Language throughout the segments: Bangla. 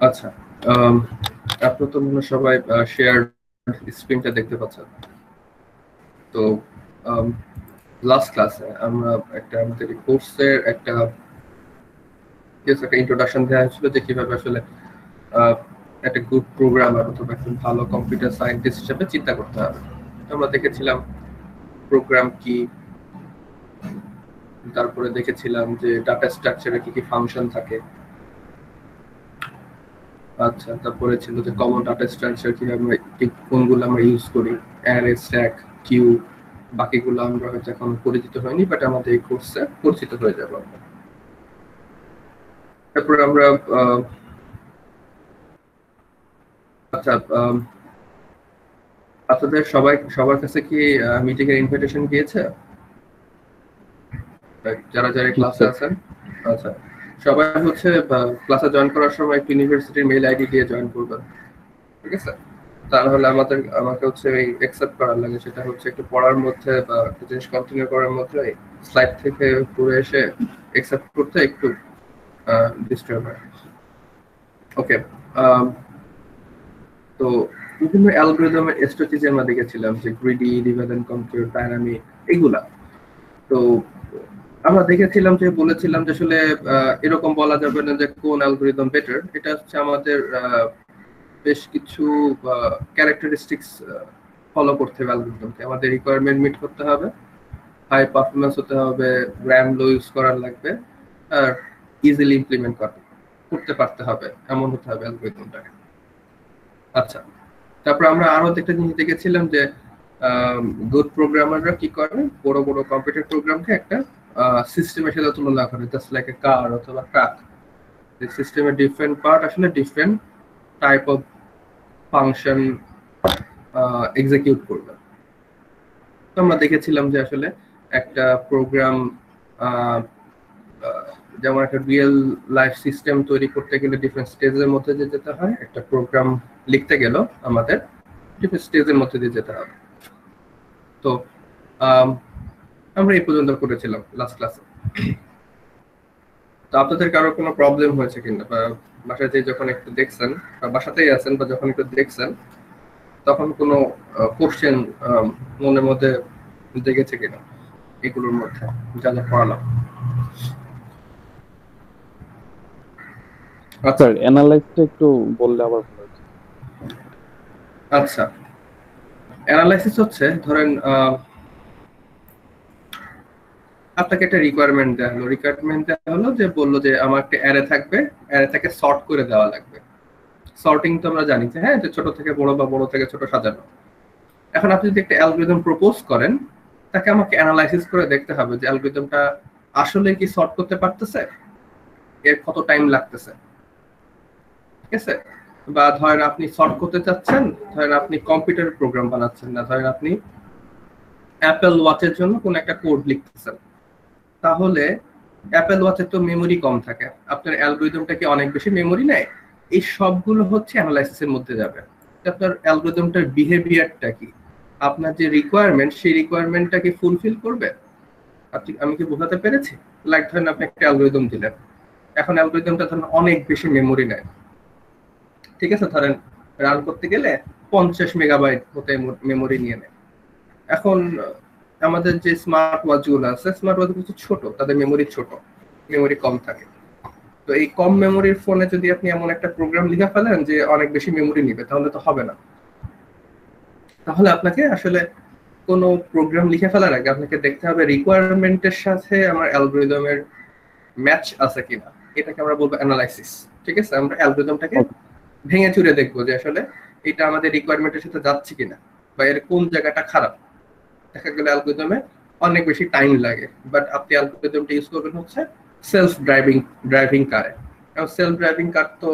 আচ্ছা, আপনারা তো মনে হয় সবাই শেয়ার স্ক্রিনটা দেখতে পাচ্ছেন। তো লাস্ট ক্লাসে আমরা আমাদের কোর্সের একটা ইন্ট্রোডাকশন দেওয়া হয়েছিল যে কিভাবে আসলে একটা গুড প্রোগ্রামার অথবা একজন ভালো কম্পিউটার সায়েন্টিস্ট হিসেবে চিন্তা করতে হবে। আমরা দেখেছিলাম প্রোগ্রাম কি, তারপরে দেখেছিলাম যে ডাটা স্ট্রাকচারে কি কি ফাংশন থাকে। আচ্ছা, তারপরে ছিল যে কমন ডাটা স্ট্রাকচার কিভাবে কোনগুলো আমরা ইউজ করি, অ্যারে, স্ট্যাক, কিউ, বাকিগুলো আমরা হয়তো এখন পরিচিত হয়নি, বাট আমাদের এই কোর্সে পরিচিত হয়ে যাবো। তারপরে আমরা আচ্ছা, আপনাদের সবার কাছে কি মিটিং এর ইনভিটেশন গিয়েছে? যারা যারা ক্লাসে আছেন? আচ্ছা, সবাই হচ্ছে ক্লাসে জয়েন করার সময় একটু ইউনিভার্সিটির মেইল আইডি দিয়ে জয়েন করবেন, ঠিক আছে? তাহলে আমাকে হচ্ছে অ্যাকসেপ্ট করার লাগে, সেটা হচ্ছে একটু পড়ার মধ্যে বা একটা জিনিস কন্টিনিউ করার মধ্যে স্লাইড থেকে পড়ে এসে অ্যাকসেপ্ট করতে একটু ডিস্টার্ব হয়। ওকে, তো বিভিন্ন অ্যালগরিদমের স্ট্র্যাটেজি আমরা দেখেছিলাম, যে গ্রিডি, ডিভাইড কম্পিউট, ডাইনামিক, এগুলা। তো আমরা দেখেছিলাম যে বলেছিলাম যে আসলে এরকম বলা যাবে না যে কোন অ্যালগরিদম বেটার। এটা হচ্ছে আমাদের বেশ কিছু ক্যারেক্টারিস্টিক্স ফলো করতে হবে অ্যালগরিদমকে। আমাদের রিকোয়ারমেন্ট মিট করতে হবে, হাই পারফরমেন্স হতে হবে, র্যাম লো ইউজ করার লাগবে, আর ইজিলি ইমপ্লিমেন্ট করতে পারতে হবে, এমন হতে হবে অ্যালগরিদমটাকে। আচ্ছা, তারপর আমরা আরো একটা জিনিস দেখেছিলাম যে গুড প্রোগ্রামাররা কি করে, বড় বড় কম্পিউটার প্রোগ্রামকে একটা সিস্টেমের সাথে তুলনা করে, জাস্ট লাইক এ কার অথবা ট্রাক। এই সিস্টেমের ডিফারেন্ট পার্ট আসলে different type of function execute করবে। তো আমরা দেখেছিলাম যে আসলে একটা প্রোগ্রাম, যেমন একটা রিয়েল লাইফ সিস্টেম তৈরি করতে গেলে ডিফারেন্ট স্টেজের মধ্যে দিয়ে যেতে হয়, একটা প্রোগ্রাম লিখতে গেল আমাদের ডিফারেন্ট স্টেজের মধ্যে দিয়ে যেতে হবে। তো আমরা এই পর্যন্ত করেছিলাম লাস্ট ক্লাসে। তো আপনাদের কারো কোনো প্রবলেম হয়েছে কিনা, বা বাসাতে যখন একটু দেখছেন, বা বাসাতেই আছেন বা যখন একটু দেখছেন, তখন কোনো কোশ্চেন মনের মধ্যে জেগেছে কিনা এগুলোর মধ্যে যা যা পড়ালাম? আচ্ছা, অ্যানালাইসিসটা একটু বললে আবার ভালো হতো। আচ্ছা, অ্যানালাইসিস হচ্ছে, ধরেন আপনাকে একটা রিকোয়ারমেন্ট দেওয়া হলো যে বললো যে আমার একটা অ্যারে থাকবে, অ্যারেটাকে সর্ট করে দেওয়া লাগবে। সর্টিং তো আমরা জানি যে হ্যাঁ, যে ছোট থেকে বড় বা বড় থেকে ছোট সাজানো। এখন আপনি যদি একটা অ্যালগরিদম প্রপোজ করেন, তাকে আমাকে অ্যানালাইসিস করে দেখতে হবে যে অ্যালগরিদমটা আসলে কি সর্ট করতে পারতেছে, এর কত টাইম লাগতেছে, ঠিক আছে? বা ধরেন আপনি সর্ট করতে চাচ্ছেন, ধরেন আপনি কম্পিউটার প্রোগ্রাম বানাচ্ছেন না, ধরেন আপনি অ্যাপল ওয়াচের জন্য কোন একটা কোড লিখতেছেন, তাহলে অ্যাপল ওয়াচের তো মেমোরি কম থাকে, আপনার অ্যালগরিদমটা কি অনেক বেশি মেমোরি নেয়? এই সবগুলো হচ্ছে অ্যানালাইসিসের মধ্যে যাবে। আপনার অ্যালগরিদমটার বিহেভিয়ারটা কি, আপনার যে রিকোয়ারমেন্ট, সেই রিকোয়ারমেন্টটা কি ফুলফিল করবে? আমি কি বোঝাতে পেরেছি? লাইক ধরেন আপনি একটা অ্যালগরিদম দিলেন, এখন অ্যালগরিদমটা ধরেন অনেক বেশি মেমোরি নেয়, ঠিক আছে? ধরেন রান করতে গেলে 50 মেগাবাইট হতে মেমোরি নিয়ে নেয়। এখন আমাদের যে স্মার্ট ওয়াচগুলো আছে, স্মার্ট ওয়াচ কিছু ছোট, তাদের মেমোরি ছোট, মেমোরি কম থাকে। তো এই কম মেমোরির ফোনে যদি আপনি এমন একটা প্রোগ্রাম লিখে ফেলেন যে অনেক বেশি মেমোরি নিবে, তাহলে তো হবে না। তাহলে আপনাকে আসলে কোনো প্রোগ্রাম লিখে ফেলার আগে আপনাকে দেখতে হবে রিকোয়ারমেন্টের সাথে আমার অ্যালগরিদমের ম্যাচ আছে কিনা। এটাকে আমরা বলবো অ্যানালাইসিস, ঠিক আছে? আমরা অ্যালগরিদমটাকে ভেঙে চুরে দেখবো যে আসলে এটা আমাদের রিকোয়ারমেন্টের সাথে যাচ্ছে কিনা, বা এর কোন জায়গাটা খারাপ। দেখা গেল অ্যালগরিদমে অনেক বেশি টাইম লাগে, বাট আপনি অ্যালগরিদমটা ইউজ করবেন হচ্ছে সেলফ ড্রাইভিং কারে। এবং সেলফ ড্রাইভিং কার তো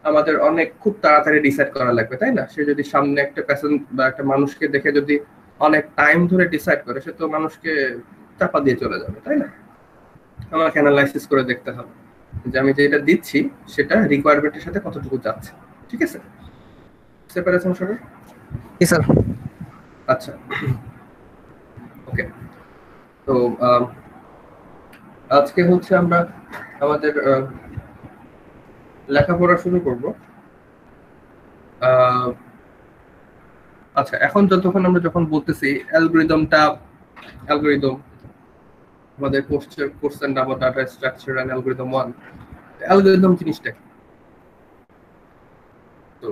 আমাদের অনেক খুব তাড়াতাড়ি ডিসাইড করা লাগবে, তাই না? সে যদি সামনে একটা প্যাসেঞ্জ বা একটা মানুষকে দেখে যদি অনেক টাইম ধরে ডিসাইড করে, সে তো মানুষকে চাপা দিয়ে চলে যাবে, তাই না? আমাকে অ্যানালাইসিস করে দেখতে হবে যে আমি যেটা দিচ্ছি সেটা রিকোয়ারমেন্টের সাথে কতটুকু যাচ্ছে, ঠিক আছে? বুঝতে পেরেছেন সবাই? জি স্যার। আচ্ছা, ওকে। তো আজকে হচ্ছে আমরা আমাদের লেখাপড়া শুরু করব। আহ, আচ্ছা, এখন যতক্ষণ আমরা যখন বলতেছি অ্যালগরিদম আমাদের কোর্সের নাম data structure and algorithm 1। Algorithm জিনিসটা কি? তো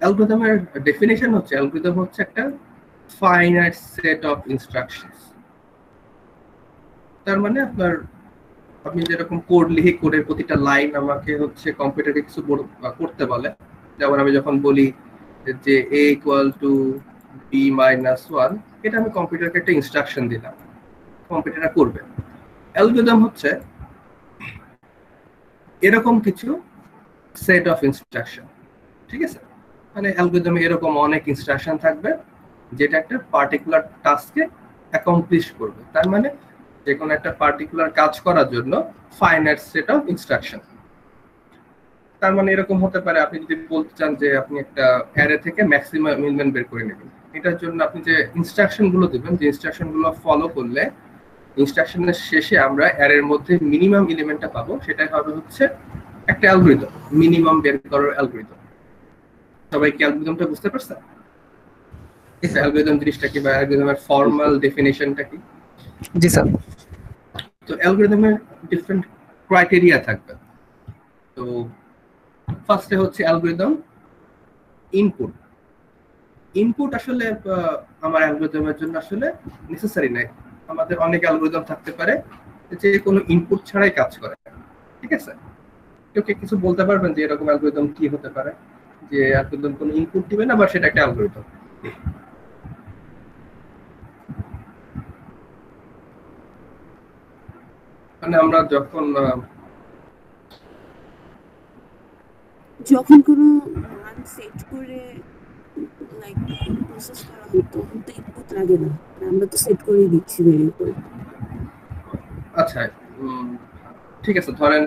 অ্যালগরিদমের ডেফিনিশন হচ্ছে, অ্যালগরিদম হচ্ছে একটা ফাইনাইট সেট অফ ইনস্ট্রাকশনস। তার মানে আপনি যেরকম কোড লিখে, কোডের প্রতিটা লাইন আমাকে হচ্ছে কম্পিউটারকে কিছু করতে বলে। যেমন আমি যখন বলি যে a equal to b minus 1, এটা আমি কম্পিউটারকে একটা ইনস্ট্রাকশন দিলাম, কম্পিউটারটা করবে। অ্যালগরিদম হচ্ছে এরকম কিছু সেট অফ ইনস্ট্রাকশন, ঠিক আছে? মানে অ্যালগরিদমে এরকম অনেক ইনস্ট্রাকশন থাকবে যেটা একটা পার্টিকুলার টাস্কে অ্যাকমপ্লিশ করবে। তার মানে যে কোনো একটা পার্টিকুলার কাজ করার জন্য ফাইনাইট সেট অফ ইনস্ট্রাকশন। তার মানে এরকম হতে পারে, আপনি যদি বলতে চান যে আপনি একটা অ্যারে থেকে ম্যাক্সিমাম এলিমেন্ট বের করে নেবেন, এটার জন্য আপনি যে ইনস্ট্রাকশন গুলো দিবেন, যে ইনস্ট্রাকশন গুলো ফলো করলে ইনস্ট্রাকশনের শেষে আমরা অ্যারের মধ্যে মিনিমাম এলিমেন্টটা পাবো, সেটাই হবে হচ্ছে একটা অ্যালগরিদম, মিনিমাম বের করার অ্যালগরিদম। সবাই কি অ্যালগরিদমটা বুঝতে পারছে? অ্যালগরিদম জিনিসটা কি, বা অ্যালগরিদমের ফর্মাল ডেফিনিশনটা কি? জি স্যার। তো অ্যালগরিদমের ডিফারেন্ট ক্রাইটেরিয়া থাকবে। তো ফার্স্টে হচ্ছে অ্যালগরিদম ইনপুট। ইনপুট আসলে আমার অ্যালগরিদমের জন্য আসলে নেসেসারি নাই। আমাদের অনেক অ্যালগরিদম থাকতে পারে যে কোনো ইনপুট ছাড়াই কাজ করে, ঠিক আছে? কেউ কি কিছু বলতে পারবেন যে এরকম অ্যালগরিদম কি হতে পারে, যে অ্যালগরিদম কোনো ইনপুট দিবে না, বা সেটা একটা অ্যালগরিদম? মানে আমরা যখন কোনো মান সেট করে লাইক কোনো প্রসেস করা হয় তখন তো ইনপুট লাগে না, আমরা তো সেট করে দিচ্ছি ভেরিয়েবল করে। আচ্ছা, ঠিক আছে, ধরেন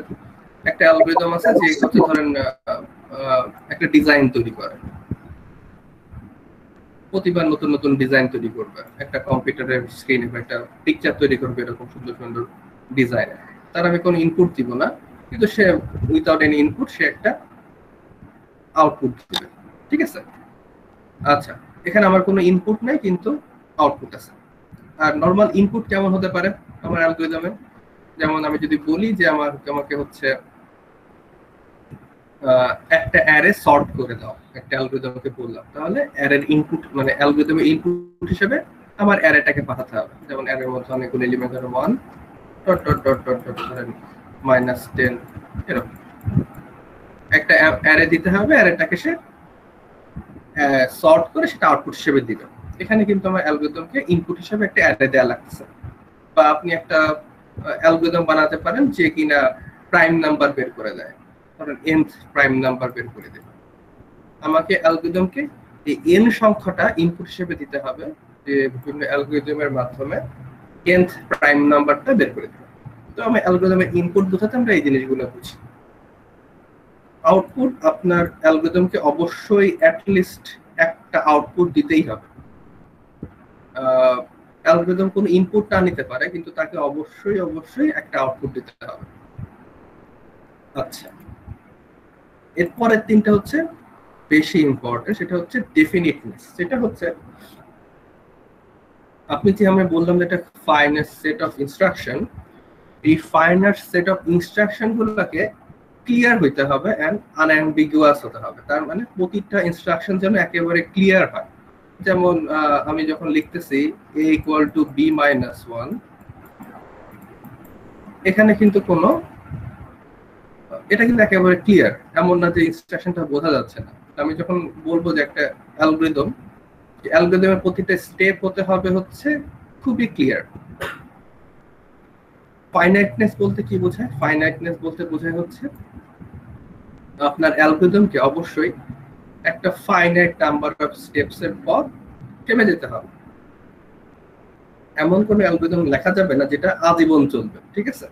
একটা অ্যালগরিদম আছে যে হচ্ছে ধরেন একটা ডিজাইন তৈরি করে, প্রতিবার নতুন নতুন ডিজাইন তৈরি করবে, একটা কম্পিউটারের স্ক্রিনে একটা পিকচার তৈরি করবে এরকম সুন্দর সুন্দর ডিজাইন। তার আমি কোনো ইনপুট দিব না, কিন্তু সে উইদাউট এনি ইনপুট সে একটা আউটপুট দিবে, ঠিক আছে? আচ্ছা, এখানে আমার কোনো ইনপুট নাই কিন্তু আউটপুট আছে। আর নরমাল ইনপুট কেমন হতে পারে আমার অ্যালগরিদমে? যেমন আমি যদি বলি যে আমাকে হচ্ছে একটা অ্যারে সর্ট করে দাও, একটা অ্যালগরিদমকে বললাম, তাহলে অ্যারের ইনপুট মানে অ্যালগরিদমের ইনপুট হিসেবে আমার অ্যারেটাকে পাঠাতে হবে। যেমন অ্যারের মধ্যে অনেকগুলো এলিমেন্ট ধরো 1 dot dot dot dot dot ধরেন -10 এরকম একটা অ্যারে দিতে হবে, অ্যারেটাকে সে সর্ট করে সেটা আউটপুট হিসেবে দিবে। এখানে কিন্তু আমার অ্যালগরিদমকে ইনপুট হিসেবে একটা অ্যারে দেওয়া লাগছে। বা আপনি একটা অ্যালগরিদম বানাতে পারেন যে কিনা প্রাইম নাম্বার বের করে দেয়, ধরেন nth প্রাইম নাম্বার বের করে দেবে। আমাকে অ্যালগরিদমকে এই n সংখ্যাটা ইনপুট হিসেবে দিতে হবে, যে বিভিন্ন অ্যালগরিদমের মাধ্যমে nth প্রাইম নাম্বারটা বের করে দেবে। তো আমি অ্যালগরিদমের ইনপুট বোঝাতে আমরা এই জিনিসগুলো বুঝি। আউটপুট, আপনার অ্যালগরিদমকে অবশ্যই অ্যাটলিস্ট একটা আউটপুট দিতেই হবে। অ্যালগরিদম কোনো ইনপুট না নিতে পারে, কিন্তু তাকে অবশ্যই একটা আউটপুট দিতে হবে। আচ্ছা, এরপরের তিনটা হচ্ছে বেশি ইম্পর্টেন্ট, সেটা হচ্ছে ডেফিনিটনেস। সেটা হচ্ছে আপনি যে আমি বললাম যে এটা ফাইনাইট সেট অফ ইনস্ট্রাকশন, এই ফাইনাইট সেট অফ ইনস্ট্রাকশন গুলোকে ক্লিয়ার হইতে হবে এন্ড আনঅ্যাম্বিগুয়াস হতে হবে। তার মানে প্রতিটা ইনস্ট্রাকশন যেন একেবারে ক্লিয়ার হয়। যেমন আমি যখন লিখতেছি a equal to b minus 1, এখানে কিন্তু কোনো, এটা কিন্তু একেবারে ক্লিয়ার, এমন না যে ইনস্ট্রাকশনটা বোঝা যাচ্ছে না। আমি যখন বলবো যে একটা অ্যালগরিদমের প্রতিটা স্টেপ হতে হবে হচ্ছে খুবই ক্লিয়ার। ফাইনাইটনেস বলতে কি বোঝায়? ফাইনাইটনেস বলতে বোঝায় হচ্ছে আপনার অ্যালগরিদমকে অবশ্যই একটা ফাইনাইট নাম্বার অফ স্টেপস এর পর থেমে যেতে হবে। এমন কোনো অ্যালগরিদম লেখা যাবে না যেটা আজীবন চলবে, ঠিক আছে?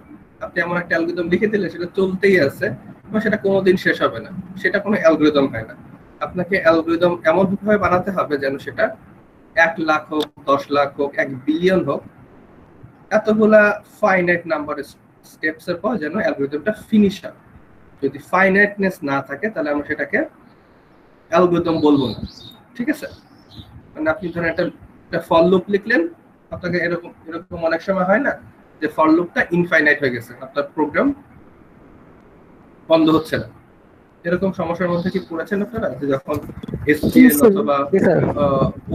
আপনি এমন একটা অ্যালগরিদম লিখে দিলে সেটা চলতেই আছে বা সেটা কোনোদিন শেষ হবে না, সেটা কোনো অ্যালগরিদম হয় না। আপনাকে অ্যালগরিদম এমন ভাবে বানাতে হবে যেন সেটা 1 লাখ হোক, 10 লাখ হোক, 1 বিলিয়ন হোক, এতগুলা ফাইনাইট নাম্বারের স্টেপস এর পর যেন অ্যালগরিদমটা ফিনিশ হয়। যদি ফাইনাইটনেস না থাকে তাহলে আমরা সেটাকে অ্যালগরিদম বলবো না, ঠিক আছে? মানে আপনি ধরেন একটা ফর লুপ লিখলেন, আপনাকে এরকম এরকম অনেক সময় হয় না যে ফর লুপটা ইনফাইনাইট হয়ে গেছে, আপনার প্রোগ্রাম বন্ধ হচ্ছে না। এরকম সমস্যার মধ্যে কি পড়েছেন আপনারা, যে যখন এসকিউএল অথবা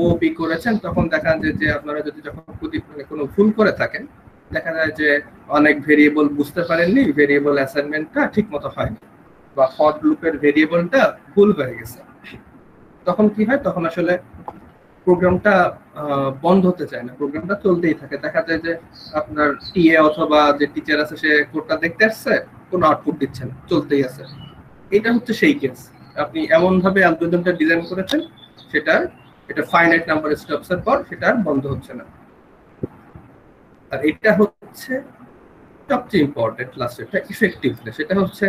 ওপি করেছেন তখন দেখা যায় যে আপনারা যদি যখন কোনো ভুল করে থাকেন, দেখা যায় যে অনেক ভেরিয়েবল বুঝতে পারেননি, ভেরিয়েবল অ্যাসাইনমেন্টটা ঠিক মতো হয়নি, বা ফর লুপের ভেরিয়েবলটা ভুল হয়ে গেছে। তখন কি হয়, তখন আসলে প্রোগ্রামটা বন্ধ হতে চায় না, প্রোগ্রামটা চলতেই থাকে। দেখা যায় যে আপনার টিএ অথবা যে টিচার আছে সে কোডটা দেখতে আসছে, কোনো আউটপুট দিচ্ছে না, চলতেই আছে। এটা হচ্ছে সেই কেস, আপনি এমন ভাবে অ্যালগরিদমটা ডিজাইন করেছেন এটা ফাইনাইট নাম্বার স্টেপস এর পর সেটা বন্ধ হচ্ছে না। আর এটা হচ্ছে সবচেয়ে ইম্পর্টেন্ট লাস্ট, এটা ইফেক্টিভনেস। সেটা হচ্ছে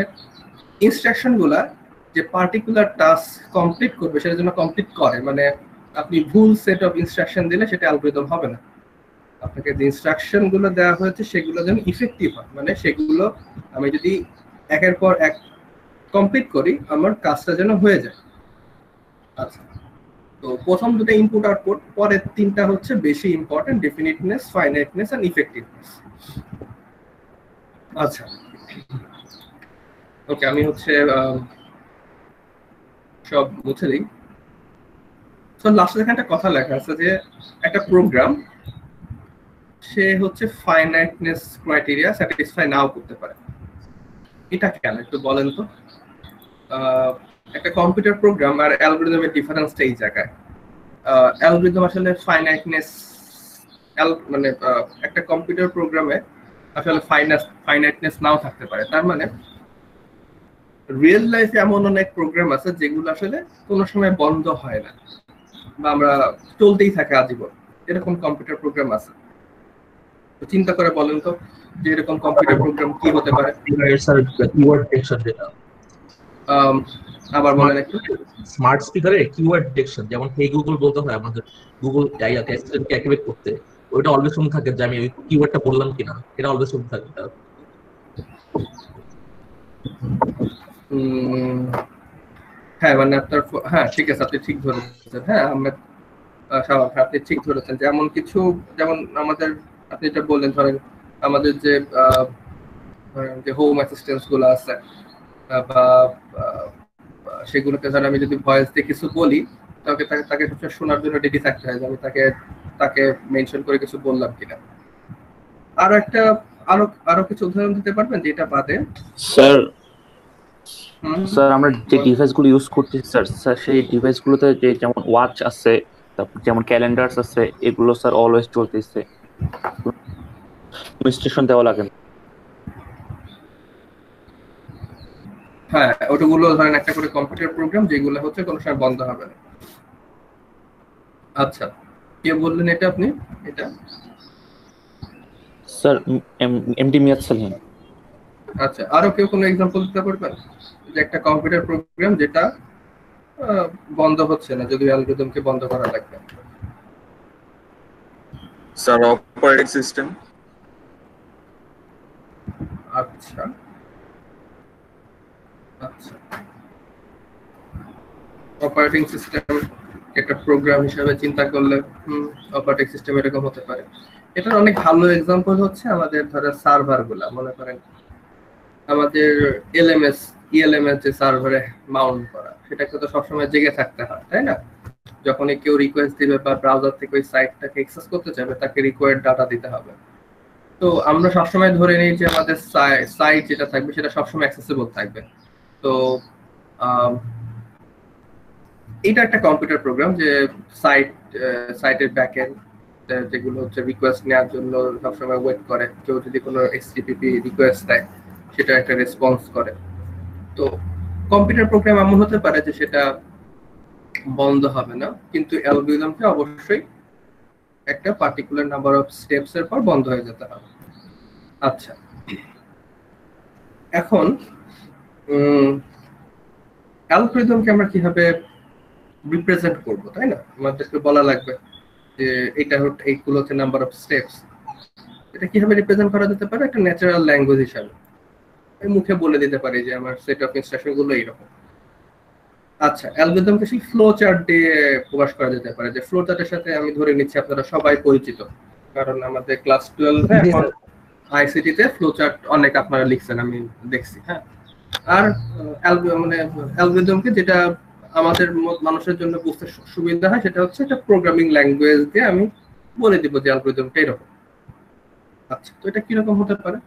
ইনস্ট্রাকশন গুলা যে পার্টিকুলার টাস্ক কমপ্লিট করবে সেটার জন্য কমপ্লিট করে। মানে আপনি ভুল সেট অফ ইনস্ট্রাকশন দিলে সেটা অ্যালগরিদম হবে না। আপনাকে যে ইনস্ট্রাকশন গুলো দেওয়া হয়েছে সেগুলো যেন ইফেক্টিভ হয়, মানে সেগুলো আমি যদি একের পর এক কমপ্লিট করি আমার কাজটা যেন হয়ে যায়। আচ্ছা, তো প্রথম দুটো ইনপুট আউটপুট, পরের তিনটা হচ্ছে বেশি ইম্পর্টেন্ট, ডেফিনিটনেস, ফাইনাইটনেস এন্ড ইফেক্টিভনেস। আচ্ছা ওকে, আমি হচ্ছে সব মুছে দিই। তো লাস্টে এখানে একটা কথা লেখা আছে যে একটা প্রোগ্রাম সে হচ্ছে ফাইনাইটনেস ক্রাইটেরিয়া স্যাটিসফাই নাও করতে পারে। এটা কেন একটু বলেন তো? একটা কম্পিউটার প্রোগ্রাম আর অ্যালগরিদমের ডিফারেন্সটা এই জায়গায়। অ্যালগরিদম আসলে ফাইনাইটনেস, মানে একটা কম্পিউটার প্রোগ্রামে আসলে ফাইনাইটনেস নাও থাকতে পারে। তার মানে রিয়েল লাইফে এমন অনেক প্রোগ্রাম আছে যেগুলো আসলে কোনো সময় বন্ধ হয় না, বা আমরা চলতেই থাকে আজীবন, এরকম কম্পিউটার প্রোগ্রাম আছে। তো চিন্তা করে বলেন তো যে এরকম কম্পিউটার প্রোগ্রাম কি হতে পারে? স্যার কিওয়ার্ড ডিটেকশন যেটা, আবার বলেন একটু। স্মার্ট স্পিকারে কিওয়ার্ড ডিটেকশন, যেমন হে গুগল বলতে হয় আমাদের গুগল অ্যাসিস্ট্যান্টকে অ্যাক্টিভেট করতে, ওইটা অলওয়েজ শুনে থাকে যে আমি ওই কিওয়ার্ডটা বললাম কিনা, এটা অলওয়েজ শুনে থাকে। হ্যাঁ মানে আপনার, হ্যাঁ ঠিক আছে, আপনি ঠিক ধরেছেন। হ্যাঁ আহমেদ শাওয়াব, আপনি ঠিক ধরেছেন। যেমন কিছু, যেমন আমাদের আপনি যেটা বললেন, ধরেন আমাদের যে হোম অ্যাসিস্ট্যান্স গুলো আছে, বা সেগুলোকে ধরেন আমি যদি ভয়েস দিয়ে কিছু বলি, তাকে তাকে শোনার জন্য রেডি থাকতে হয় যে আমি তাকে মেনশন করে কিছু বললাম কিনা। আরো একটা আরো কিছু উদাহরণ দিতে পারবেন যেটা বাদে? স্যার আমরা যে ডিভাইসগুলো ইউজ করতেছি স্যার সেই ডিভাইসগুলোতে যে যেমন ওয়াচ আছে, তারপর যেমন ক্যালেন্ডার্স আছে, এগুলো স্যার অলওয়েজ চলতেছে, স্টেশন দেওয়া লাগে না। হ্যাঁ ওটাগুলো ধরেন একটা করে কম্পিউটার প্রোগ্রাম যেগুলো হচ্ছে কোনো সময় বন্ধ হবে না। আচ্ছা, কে বললেন এটা আপনি? এটা স্যার এমডি মিয়াদ সালিম। আচ্ছা, আরো কেউ কোনো এক্সাম্পল দিতে পারবেন যে একটা কম্পিউটার প্রোগ্রাম যেটা বন্ধ হচ্ছে না যদি অ্যালগরিদমকে বন্ধ করা লাগবে? Sir operating system. আচ্ছা আচ্ছা, অপারেটিং সিস্টেম একটা প্রোগ্রাম হিসেবে চিন্তা করলে অপারেটিং সিস্টেম এরকম হতে পারে। এটার অনেক ভালো এক্সাম্পল হচ্ছে আমাদের ধরেন সার্ভার গুলা। মনে করেন আমাদের ইএলএমএস যে সার্ভারে মাউন্ট করা, সেটাকে তো সবসময় জেগে থাকতে হয়, তাই না? যখনই কেউ রিকোয়েস্ট দিবে বা ব্রাউজার থেকে ওই সাইটটাকে অ্যাক্সেস করতে চাইবে, তাকে রিকোয়ার্ড ডাটা দিতে হবে। তো আমরা সবসময় ধরে নিই যে আমাদের সাইট যেটা থাকবে সেটা সবসময় অ্যাক্সেসিবল থাকবে। তো এটা একটা কম্পিউটার প্রোগ্রাম যে সাইটের ব্যাকএন্ড যেগুলো হচ্ছে রিকোয়েস্ট নেওয়ার জন্য সবসময় ওয়েট করে, কেউ যদি কোনো এইচটিটিপি রিকোয়েস্ট দেয় সেটা একটা রেসপন্স করে। তো কম্পিউটার প্রোগ্রাম এমন হতে পারে যে সেটা বন্ধ হবে না, কিন্তু অ্যালগরিদমকে অবশ্যই একটা পার্টিকুলার নাম্বার অফ স্টেপস এর পর বন্ধ হয়ে যেতে হবে। আচ্ছা, এখন অ্যালগরিদমকে আমরা কিভাবে রিপ্রেজেন্ট করব, তাই না? আমাদেরকে বলা লাগবে যে এইগুলো হচ্ছে নাম্বার অফ স্টেপস। এটা কিভাবে রিপ্রেজেন্ট করা যেতে পারে? একটা ন্যাচারাল ল্যাঙ্গুয়েজ হিসাবে আমি মুখে বলে দিতে পারি যে আমার সেট অফ ইনস্ট্রাকশন গুলো এইরকম। আচ্ছা, অ্যালগরিদমকে সেই ফ্লো চার্ট দিয়ে প্রকাশ করা যেতে পারে। যে ফ্লো চার্টের সাথে আমি ধরে নিচ্ছি আপনারা সবাই পরিচিত, কারণ আমাদের ক্লাস 12 এ এখন আইসিটি তে ফ্লো চার্ট অনেক আপনারা লিখছেন, আমি দেখছি। হ্যাঁ, আর মানে অ্যালগরিদমকে যেটা আমাদের মানুষের জন্য বুঝতে সুবিধা হয় সেটা হচ্ছে একটা প্রোগ্রামিং ল্যাঙ্গুয়েজ দিয়ে আমি বলে দিব যে অ্যালগরিদমটা এরকম। আচ্ছা, তো এটা কিরকম হতে পারে?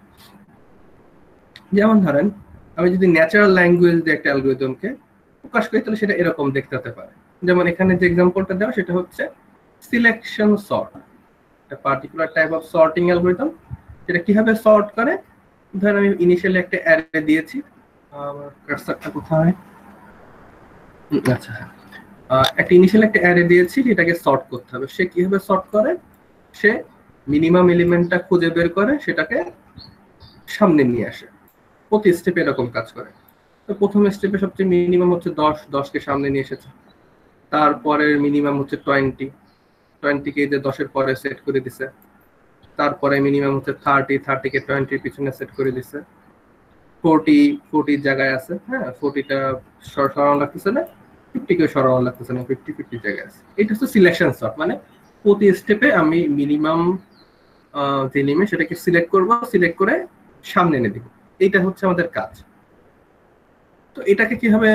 যেমন ধরেন আমি যদি ন্যাচারাল ল্যাঙ্গুয়েজ দিয়ে একটা অ্যালগরিদমকে প্রকাশ করি তাহলে সেটা এরকম দেখতে হতে পারে। যেমন এখানে যে এক্সাম্পলটা দেওয়া সেটা হচ্ছে সিলেকশন সর্ট, একটা particular type of sorting algorithm. যেটা কিভাবে সর্ট করে, ধরেন আমি ইনিশিয়ালি একটা অ্যারে দিয়েছি, আমার কার্সারটা কোথায়, আচ্ছা একটা ইনিশিয়াল একটা অ্যারে দিয়েছি, এটাকে সর্ট করতে হবে। সে কিভাবে সর্ট করে, সে মিনিমাম এলিমেন্টটা খুঁজে বের করে সেটাকে সামনে নিয়ে আসে। প্রতি স্টেপে এরকম কাজ করে। তো প্রথম স্টেপে সবচেয়ে মিনিমাম হচ্ছে 10কে সামনে নিয়ে এসেছে। তারপরে মিনিমাম হচ্ছে 20কে যে 10-এর পরে সেট করে দিছে। তারপরে মিনিমাম হচ্ছে 30কে 20-র পিছনে সেট করে দিছে। 40 জায়গায় আছে, হ্যাঁ 40টা সরানো লাগতেছে না, 50কেও সরানো লাগতেছে না, 50 জায়গায় আছে। এটা হচ্ছে সিলেকশন সর্ট, মানে প্রতি স্টেপে আমি মিনিমাম যে এলিমেন্ট সেটাকে সিলেক্ট করব, সিলেক্ট করে সামনে এনে দিব। এইটা হচ্ছে আমাদের কাজ। তো এটাকে কিভাবে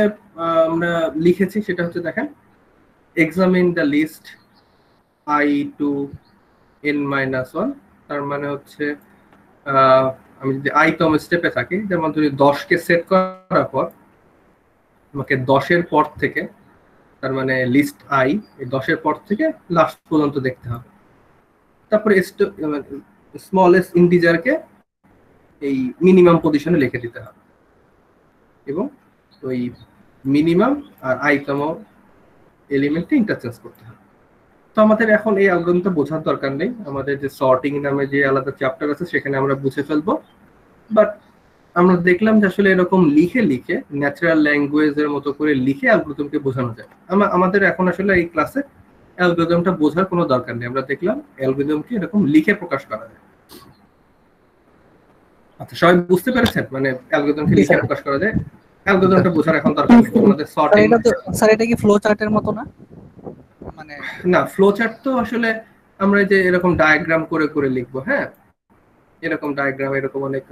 আমরা লিখেছি সেটা হচ্ছে দেখেন, examine the list i to n-1, তার মানে হচ্ছে আমি যদি i-তম স্টেপে থাকি, যেমন যদি 10কে সেট করার পর আমাকে 10-এর পর থেকে, তার মানে লিস্ট i, এই 10-এর পর থেকে লাস্ট পর্যন্ত দেখতে হবে। তারপরে স্মলেস্ট ইন্টিজারকে এই মিনিমাম পজিশনে লিখে দিতে হবে, এবং ওই মিনিমাম আর i-তম এলিমেন্টকে ইন্টারচেঞ্জ করতে হবে। তো আমাদের এখন এই অ্যালগরিদমটা বোঝার দরকার নেই, আমাদের যে সর্টিং নামে যে আলাদা চ্যাপ্টার আছে সেখানে আমরা বুঝে ফেলবো। বাট আমরা দেখলাম যে আসলে এরকম লিখে ন্যাচারাল ল্যাঙ্গুয়েজের মতো করে লিখে অ্যালগরিদমকে বোঝানো যায়। আমাদের এখন আসলে এই ক্লাসে অ্যালগরিদমটা বোঝার কোনো দরকার নেই, আমরা দেখলাম অ্যালগরিদমকে এরকম লিখে প্রকাশ করা যায়। আচ্ছা, সবাই বুঝতে পেরেছেন মানে অ্যালগরিদমকে লিখে প্রকাশ করা যায়? অ্যালগরিদমটা বোঝার এখন দরকার নেই, আমাদের সর্টিং। স্যার এটা কি ফ্লো চার্টের মতো না? মানে না, ফ্লো চার্ট তো আসলে আমরা যে এরকম ডায়াগ্রাম করে করে লিখবো, হ্যাঁ এরকম ডায়াগ্রাম, এরকম অনেক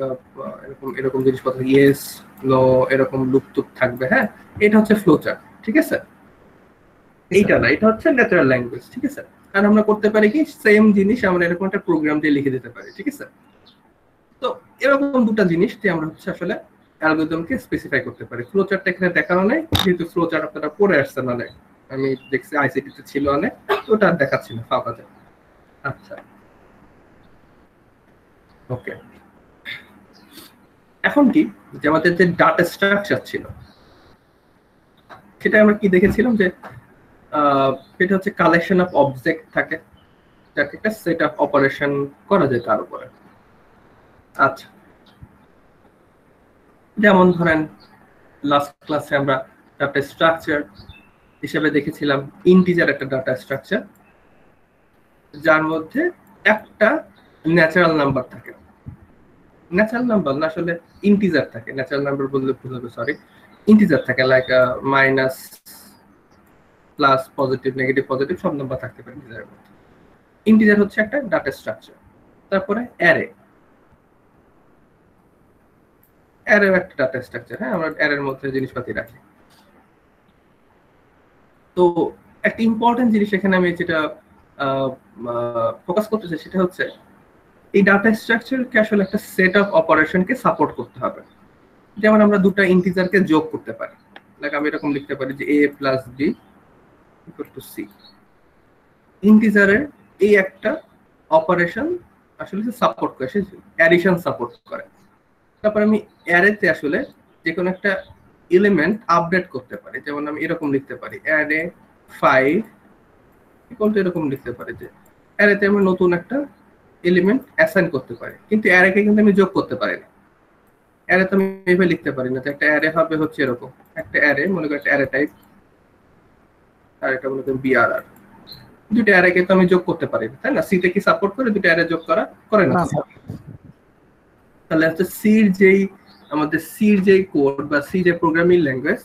এরকম জিনিসপত্র, ইয়েস নো এরকম লুপ টুপ থাকবে। হ্যাঁ, এটা হচ্ছে ফ্লো চার্ট, ঠিক আছে? এইটা না, এটা হচ্ছে ন্যাচারাল ল্যাঙ্গুয়েজ, ঠিক আছে? আর আমরা করতে পারি কি, সেম জিনিস আমরা এরকম একটা প্রোগ্রাম দিয়ে লিখে দিতে পারি, ঠিক আছে? তো এরকম দুটো জিনিস দিয়ে আমরা হচ্ছে আসলে অ্যালগরিদমকে স্পেসিফাই করতে পারি। ফ্লো চার্টটা এখানে দেখানো নেই, যেহেতু ফ্লো চার্ট আপনারা পড়ে আসছেন অনেক, আমি দেখছি আইসিটি তে ছিল অনেক, ওটা দেখাচ্ছি না ফাঁকা যায়। আচ্ছা, ওকে, এখন কি যে আমাদের যে ডাটা স্ট্রাকচার ছিল সেটা আমরা কি দেখেছিলাম যে এটা হচ্ছে কালেকশন অফ অবজেক্ট থাকে, যাকে একটা সেট অফ অপারেশন করা যায় তার উপরে। আচ্ছা, যেমন ধরেন লাস্ট ক্লাসে আমরা ডাটা স্ট্রাকচার হিসেবে দেখেছিলাম ইন্টিজার একটা ডাটা স্ট্রাকচার, যার মধ্যে একটা ন্যাচারাল নাম্বার থাকে। ন্যাচারাল নাম্বার না, আসলে ইন্টিজার থাকে, ন্যাচারাল নাম্বার বললে ভুল হবে, সরি, ইন্টিজার থাকে, like minus, plus, positive, negative, positive সব নাম্বার থাকতে পারে ইন্টিজারের মধ্যে। ইন্টিজার হচ্ছে একটা ডাটা স্ট্রাকচার। তারপরে অ্যারে, অ্যারেও একটা ডাটা স্ট্রাকচার। হ্যাঁ, আমরা অ্যারের মধ্যে জিনিসপাতি রাখি। তো একটা ইম্পর্টেন্ট জিনিস এখানে আমি যেটা ফোকাস করতে চাই সেটা হচ্ছে এই ডাটা স্ট্রাকচারকে আসলে একটা সেট অফ অপারেশনকে সাপোর্ট করতে হবে। যেমন আমরা দুটো ইন্টিজারকে যোগ করতে পারি, লাইক আমি এরকম লিখতে পারি যে a plus b equal to c। ইন্টিজারের এই একটা অপারেশন আসলে সাপোর্ট করে, সে অ্যাডিশন সাপোর্ট করে। তারপর আমি অ্যারেতে আসলে যে কোনো একটা এলিমেন্ট আপডেট করতে পারি, যেমন আমি এরকম লিখতে পারি অ্যারে 5 ইকুয়াল টু, এরকম লিখতে পারি যে অ্যারেতে আমি নতুন একটা এলিমেন্ট অ্যাসাইন করতে পারি, কিন্তু অ্যারেকে কিন্তু আমি যোগ করতে পারি না। অ্যারে তো আমি এইভাবে লিখতে পারি না যে একটা অ্যারে হবে হচ্ছে এরকম একটা অ্যারে, মনে করি একটা অ্যারে টাইপ, আর এটা মনে করি বিআরআর, দুটো অ্যারেকে তো আমি যোগ করতে পারি না, তাই না? সিতে কি সাপোর্ট করে দুটো অ্যারে যোগ করা? করে না। তাহলে হচ্ছে সির যেই আমাদের সির যেই কোড বা সি যে প্রোগ্রামিং ল্যাঙ্গুয়েজ,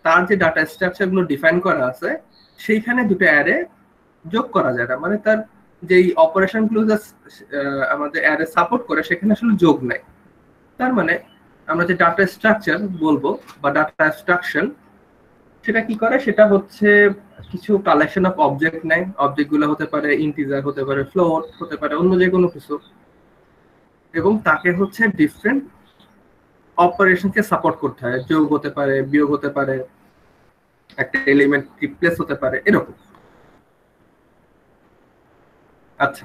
তার যে ডাটা স্ট্রাকচার গুলো ডিফাইন করা আছে সেইখানে দুটো অ্যারে যোগ করা যায় না, মানে তার যেই অপারেশন গুলো আমাদের অ্যারে সাপোর্ট করে সেখানে আসলে যোগ নাই। তার মানে আমরা যে ডাটা স্ট্রাকচার বলবো বা ডাটা অ্যাবস্ট্রাকশন, সেটা কি করে, সেটা হচ্ছে কিছু কালেকশন অফ অবজেক্ট নেয়। অবজেক্ট গুলো হতে পারে ইন্টিজার, হতে পারে ফ্লোট, হতে পারে অন্য যে কোনো কিছু, এবং তাকে হচ্ছে ডিফারেন্ট অপারেশনকে সাপোর্ট করতে হয়। যোগ হতে পারে, বিয়োগ হতে পারে, একটা এলিমেন্ট রিপ্লেস হতে পারে, এরকম। আচ্ছা,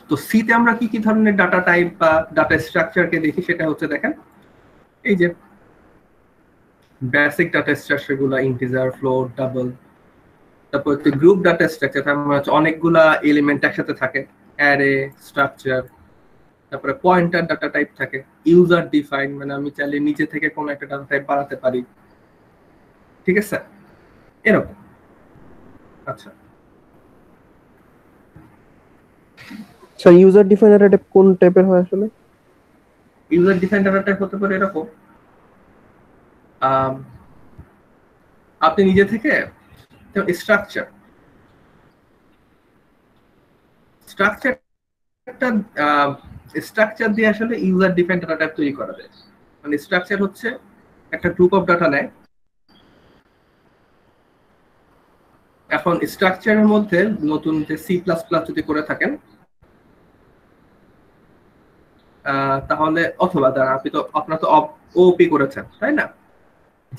তো সিতে আমরা কি কি ধরনের ডাটা টাইপ বা ডাটা স্ট্রাকচারকে দেখি সেটা হচ্ছে, দেখেন এই যে বেসিক ডাটা স্ট্রাকচার গুলো, ইন্টিজার, ফ্লোট, ডাবল। তারপর হচ্ছে গ্রুপ ডাটা স্ট্রাকচার, তার মানে হচ্ছে অনেকগুলা এলিমেন্ট একসাথে থাকে, অ্যারে স্ট্রাকচার। তারপরে পয়েন্টার ডাটা টাইপ থাকে, ইউজার ডিফাইন, মানে আমি চাইলে নিচে থেকে কোনো একটা ডাটা টাইপ বাড়াতে পারি, ঠিক আছে, এরকম। আচ্ছা, sir user define data type কোন টাইপের হয় আসলে? ইউজার ডিফাইন ডাটা টাইপ হতে পারে এরকম, আপনি নিজে থেকে স্ট্রাকচার স্ট্রাকচার দিয়ে আসলে ইউজার ডিফাইন ডাটা টাইপ তৈরি করা যায়। মানে স্ট্রাকচার হচ্ছে একটা গ্রুপ অফ ডাটা নেয়। এখন স্ট্রাকচারের মধ্যে নতুন যে সি প্লাস প্লাস যদি করে থাকেন, তাহলে অথবা আপনারা তো ওপি করেছেন, তাই না?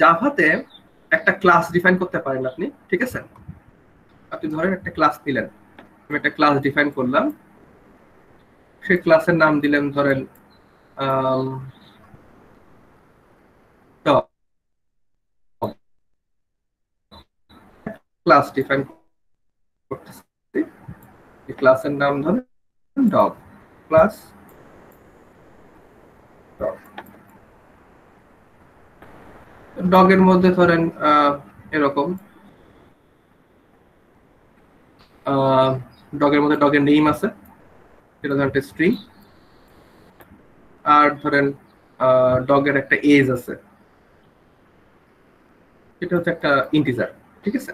জাভাতে একটা ক্লাস ডিফাইন করতে পারেন আপনি, ঠিক আছে? আপনি ধরেন একটা ক্লাস নিলেন, আমি একটা ক্লাস ডিফাইন করলাম, সেই ক্লাসের নাম দিলেন ধরেন ক্লাস ডিফাইন করতেছি, এই ক্লাসের নাম ধরেন ডগ ক্লাস। ডগের মধ্যে ধরেন এরকম ডগের মধ্যে ডগের নেম আছে, সেটা ধরেন একটা স্ট্রিং। আর ধরেন ডগের একটা এজ আছে, এটা হচ্ছে একটা ইন্টিজার, ঠিক আছে?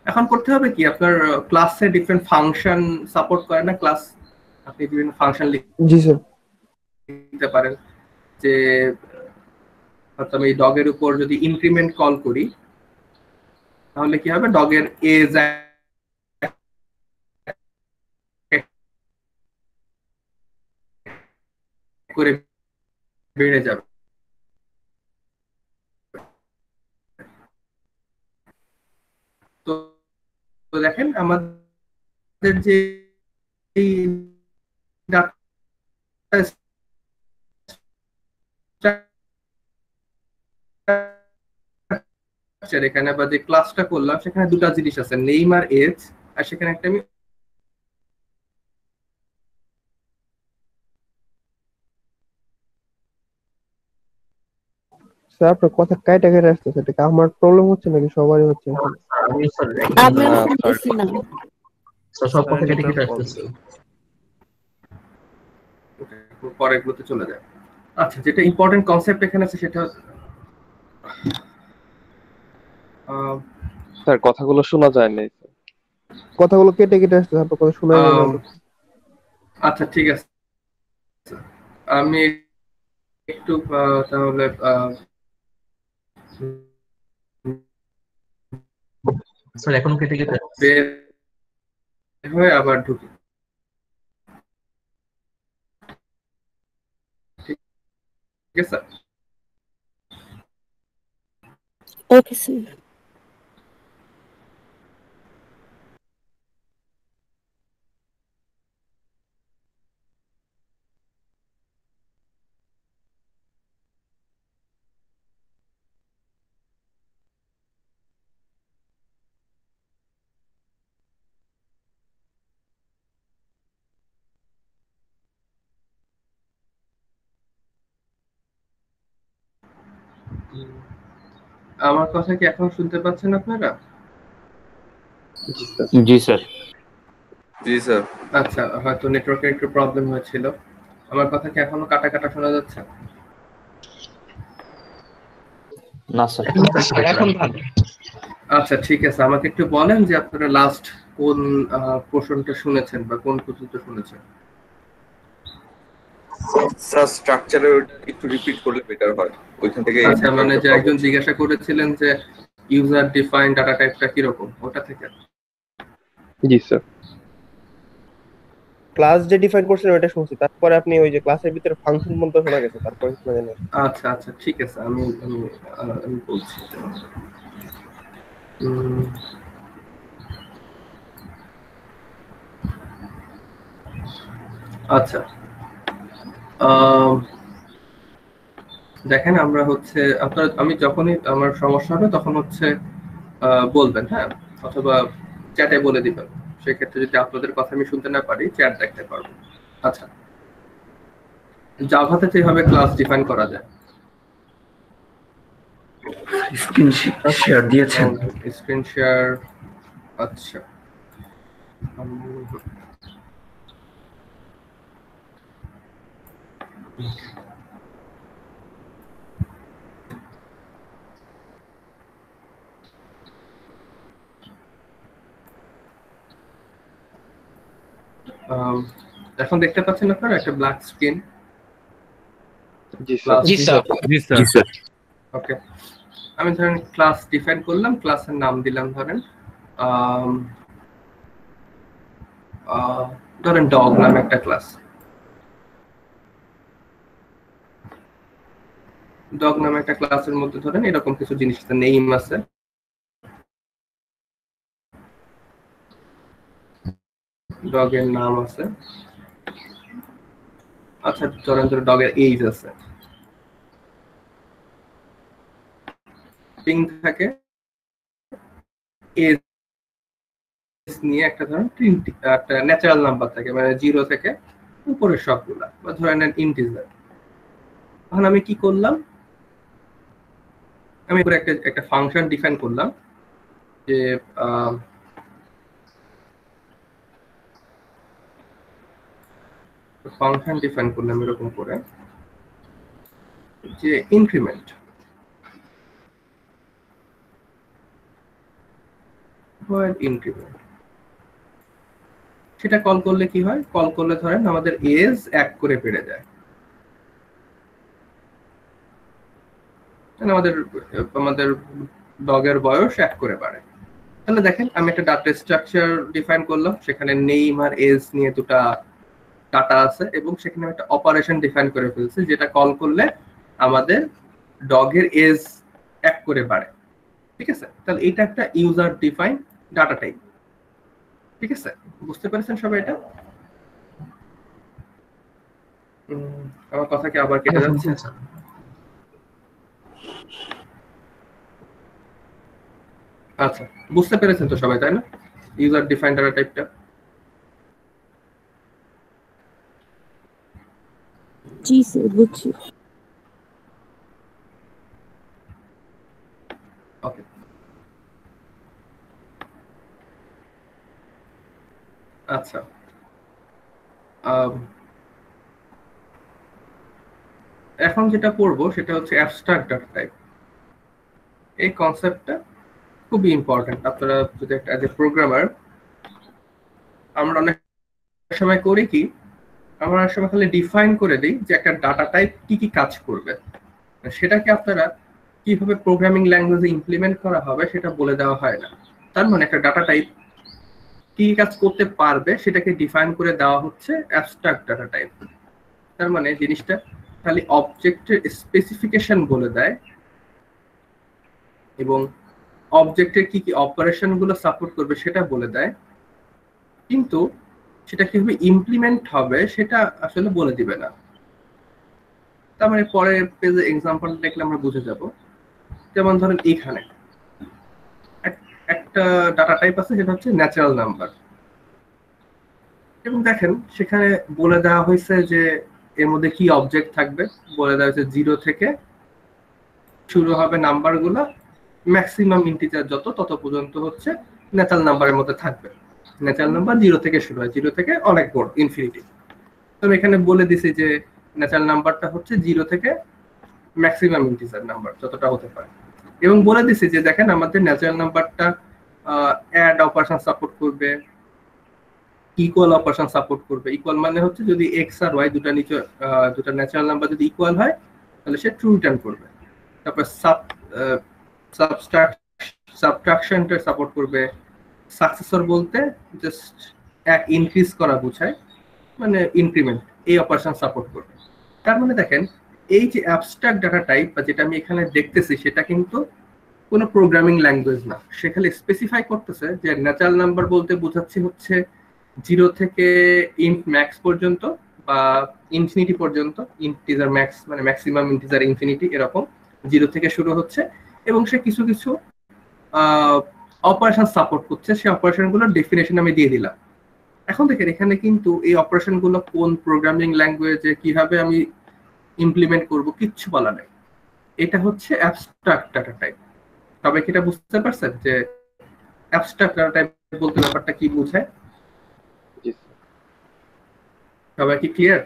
এখন করতে হবে কি, আপনার ক্লাসে ডিফারেন্ট ফাংশন সাপোর্ট করে না ক্লাস, আপনি বিভিন্ন ফাংশন জি স্যার। লিখতে পারেন। যে আমি ডগের উপর যদি ইনক্রিমেন্ট কল করি, তাহলে কি হবে, ডগের এজ করে বেড়ে যাবে। তো দেখেন আমাদের যে এখানে বা যে ক্লাসটা করলাম সেখানে দুটো জিনিস আছে, নেম আর এজ। আর সেখানে একটা আমি স্যার আপনার কথা কাইটা কেটে আসতেছে, এটা কি আমার প্রবলেম হচ্ছে নাকি সবারই হচ্ছে? আমি স্যার আমরা শুনতেছি না। সব কথা কেটে কেটে আসতেছে। পরের গুলোতে চলে যায়। আচ্ছা, যেটা ইম্পর্টেন্ট কনসেপ্ট এখানে আছে সেটা স্যার কথাগুলো শোনা যায় না। কথাগুলো কেটে কেটে আসতেছে, আপনার কথা শোনা যায় না। আচ্ছা ঠিক আছে, আমি একটু তাহলে স্যার এখনো কেটে কেটে বের হয়ে আবার ঢুকি, ঠিক আছে? Okay sir. আমার কথা কি এখন শুনতে পাচ্ছেন আপনারা? জি স্যার। জি স্যার। আচ্ছা, হয়তো নেটওয়ার্কের একটু প্রবলেম হয়েছিল। আমার কথা কি এখনো কাটা কাটা শোনা যাচ্ছে? না স্যার। এখন ভালো। আচ্ছা ঠিক আছে, আমাকে একটু বলেন যে আপনারা লাস্ট কোন পোর্শনটা শুনেছেন বা কোন পর্যন্ত শুনেছেন? স্যার স্ট্রাকচারে একটু রিপিট করলে বেটার হয়, ওইখান থেকে। আচ্ছা, মানে যে একজন জিজ্ঞাসা করেছিলেন যে ইউজার ডিফাইন ডাটা টাইপটা কি রকম, ওটা থেকে? জি স্যার। ক্লাস যে ডিফাইন করছেন ওটা শুনছি, তারপরে আপনি ওই যে ক্লাসের ভিতরে ফাংশন বলতে শোনা গেছে, তারপরে শোনা যায় না। আচ্ছা আচ্ছা ঠিক আছে, আমি আমি আমি বলছি। আচ্ছা, দেখেন আমরা হচ্ছে আপনার, আমি যখনই আমার সমস্যা হবে তখন হচ্ছে বলবেন, হ্যাঁ, অথবা চ্যাটে বলে দিবেন। সেক্ষেত্রে যদি আপনাদের কথা আমি শুনতে না পারি, চ্যাট দেখতে পারবো। আচ্ছা, জাভাতে যেভাবে ক্লাস ডিফাইন করা যায়, স্ক্রিন শেয়ার দিয়েছেন? স্ক্রিন শেয়ার, আচ্ছা এখন দেখতে পাচ্ছেন আপনারা একটা ব্ল্যাক স্ক্রিন? জি স্যার। জি স্যার। জি স্যার। ওকে, আমি ধরেন ক্লাস ডিফাইন করলাম, ক্লাসের নাম দিলাম ধরেন ডগ নামে একটা ক্লাস। ডগ নামে একটা ক্লাসের মধ্যে ধরেন এরকম কিছু জিনিস আছে, নেম আছে, ডগের নাম আছে, আচ্ছা ধরেন ডগের এজ আছে, স্ট্রিং থাকে, এজ নিয়ে একটা ধরেন একটা ন্যাচারাল নাম্বার থাকে, মানে 0 থেকে উপরের সবগুলা, বা ধরেন ইন্টিজার। এখন আমি কি করলাম, আমি উপরে একটা ফাংশন ডিফাইন করলাম যে ফাংশন ডিফাইন করলাম এরকম করে যে ইনক্রিমেন্ট, ইনক্রিমেন্ট সেটা কল করলে কি হয়, কল করলে ধরেন আমাদের এজ 1 করে বেড়ে যায়, আমাদের ডগের বয়স 1 করে বাড়ে। তাহলে দেখেন আমি একটা ডাটা স্ট্রাকচার ডিফাইন করলাম, সেখানে নেম আর এজ নিয়ে দুটা ডাটা আছে, এবং সেখানে একটা অপারেশন ডিফাইন করে ফেলছি যেটা কল করলে আমাদের ডগের এজ 1 করে বাড়ে। ঠিক আছে, তাহলে এটা একটা ইউজার ডিফাইন ডাটা টাইপ। ঠিক আছে, বুঝতে পেরেছেন সবাই এটা? আমার কথা কি আবার কেটে যাচ্ছে? আচ্ছা, বুঝতে পেরেছেন তো সবাই, তাই না, ইউজার ডিফাইন ডাটা টাইপটা? জি স্যার, বুঝছি। ওকে, আচ্ছা, এখন যেটা পড়বো সেটা হচ্ছে অ্যাবস্ট্রাক্ট ডাটা টাইপ। এই কনসেপ্টটা খুবই ইম্পর্টেন্ট। আপনারা যদি একটা অ্যাজ এ প্রোগ্রামার, আমরা অনেক সময় করি কি, আমরা অনেক সময় খালি ডিফাইন করে দিই যে একটা ডাটা টাইপ কি কি কাজ করবে, সেটাকে আপনারা কিভাবে প্রোগ্রামিং ল্যাঙ্গুয়েজে ইমপ্লিমেন্ট করা হবে সেটা বলে দেওয়া হয় না। তার মানে একটা ডাটা টাইপ কি কাজ করতে পারবে সেটাকে ডিফাইন করে দেওয়া হচ্ছে অ্যাবস্ট্রাক্ট ডাটা টাইপ। তার মানে জিনিসটা খালি অবজেক্টের স্পেসিফিকেশন বলে দেয় এবং অবজেক্টের কি কি অপারেশন গুলো সাপোর্ট করবে সেটা বলে দেয়, কিন্তু সেটা কিভাবে ইমপ্লিমেন্ট হবে সেটা আসলে বলে দিবে না। তার মানে পরের পেজে এক্সাম্পল দেখলে আমরা বুঝে যাব। যেমন ধরেন এইখানে একটা ডাটা টাইপ আছে যেটা হচ্ছে ন্যাচারাল নাম্বার, এবং দেখেন সেখানে বলে দেওয়া হয়েছে যে এর মধ্যে কি অবজেক্ট থাকবে। বলে দেওয়া হয়েছে 0 থেকে শুরু হবে নাম্বারগুলো, ম্যাক্সিমাম ইন্টিজার যত তত পর্যন্ত হচ্ছে ন্যাচারাল নাম্বারের মধ্যে থাকবে। ন্যাচারাল নাম্বার 0 থেকে শুরু হয়, 0 থেকে অনেক বড় ইনফিনিটি। তো আমি এখানে বলে দিছি যে ন্যাচারাল নাম্বারটা হচ্ছে 0 থেকে ম্যাক্সিমাম ইন্টিজার নাম্বার যতটা হতে পারে। এবং বলে দিছি যে দেখেন আমাদের ন্যাচারাল নাম্বারটা অ্যাড অপারেশন সাপোর্ট করবে, ইকুয়াল অপারেশন সাপোর্ট করবে। ইকুয়াল মানে হচ্ছে যদি এক্স আর ওয়াই দুটা ন্যাচারাল নাম্বার যদি ইকুয়াল হয় তাহলে সে ট্রু রিটার্ন করবে। তারপর সাবট্রাকশনটা সাপোর্ট করবে। সাকসেসর বলতে জাস্ট এক ইনক্রিজ করা বোঝায়, মানে ইনক্রিমেন্ট, এই অপারেশন সাপোর্ট করবে। তার মানে দেখেন এই যে অ্যাবস্ট্রাক্ট ডাটা টাইপ বা যেটা আমি এখানে দেখতেছি সেটা কিন্তু কোনো প্রোগ্রামিং ল্যাঙ্গুয়েজ না, সেখানে স্পেসিফাই করতেছে যে ন্যাচারাল নাম্বার বলতে বোঝাচ্ছি হচ্ছে 0 থেকে ইন্ট ম্যাক্স পর্যন্ত বা ইনফিনিটি পর্যন্ত, ইন্টিজার ম্যাক্স মানে ম্যাক্সিমাম, ইন্টিজার ইনফিনিটি, এরকম 0 থেকে শুরু হচ্ছে এবং সে কিছু কিছু অপারেশন সাপোর্ট করছে। সেই অপারেশনগুলোর ডেফিনেশন আমি দিয়ে দিলাম। এখন দেখেন এখানে কিন্তু এই অপারেশনগুলো কোন প্রোগ্রামিং ল্যাঙ্গুয়েজে কিভাবে আমি ইমপ্লিমেন্ট করব কিচ্ছু বলা নাই। এটা হচ্ছে অ্যাবস্ট্রাক্ট ডাটা টাইপ। সবাই কি এটা বুঝতে পারছেন যে অ্যাবস্ট্রাক্ট ডাটা টাইপ বলতে ব্যাপারটা কি বোঝায়? জি স্যার। সবাই কি ক্লিয়ার?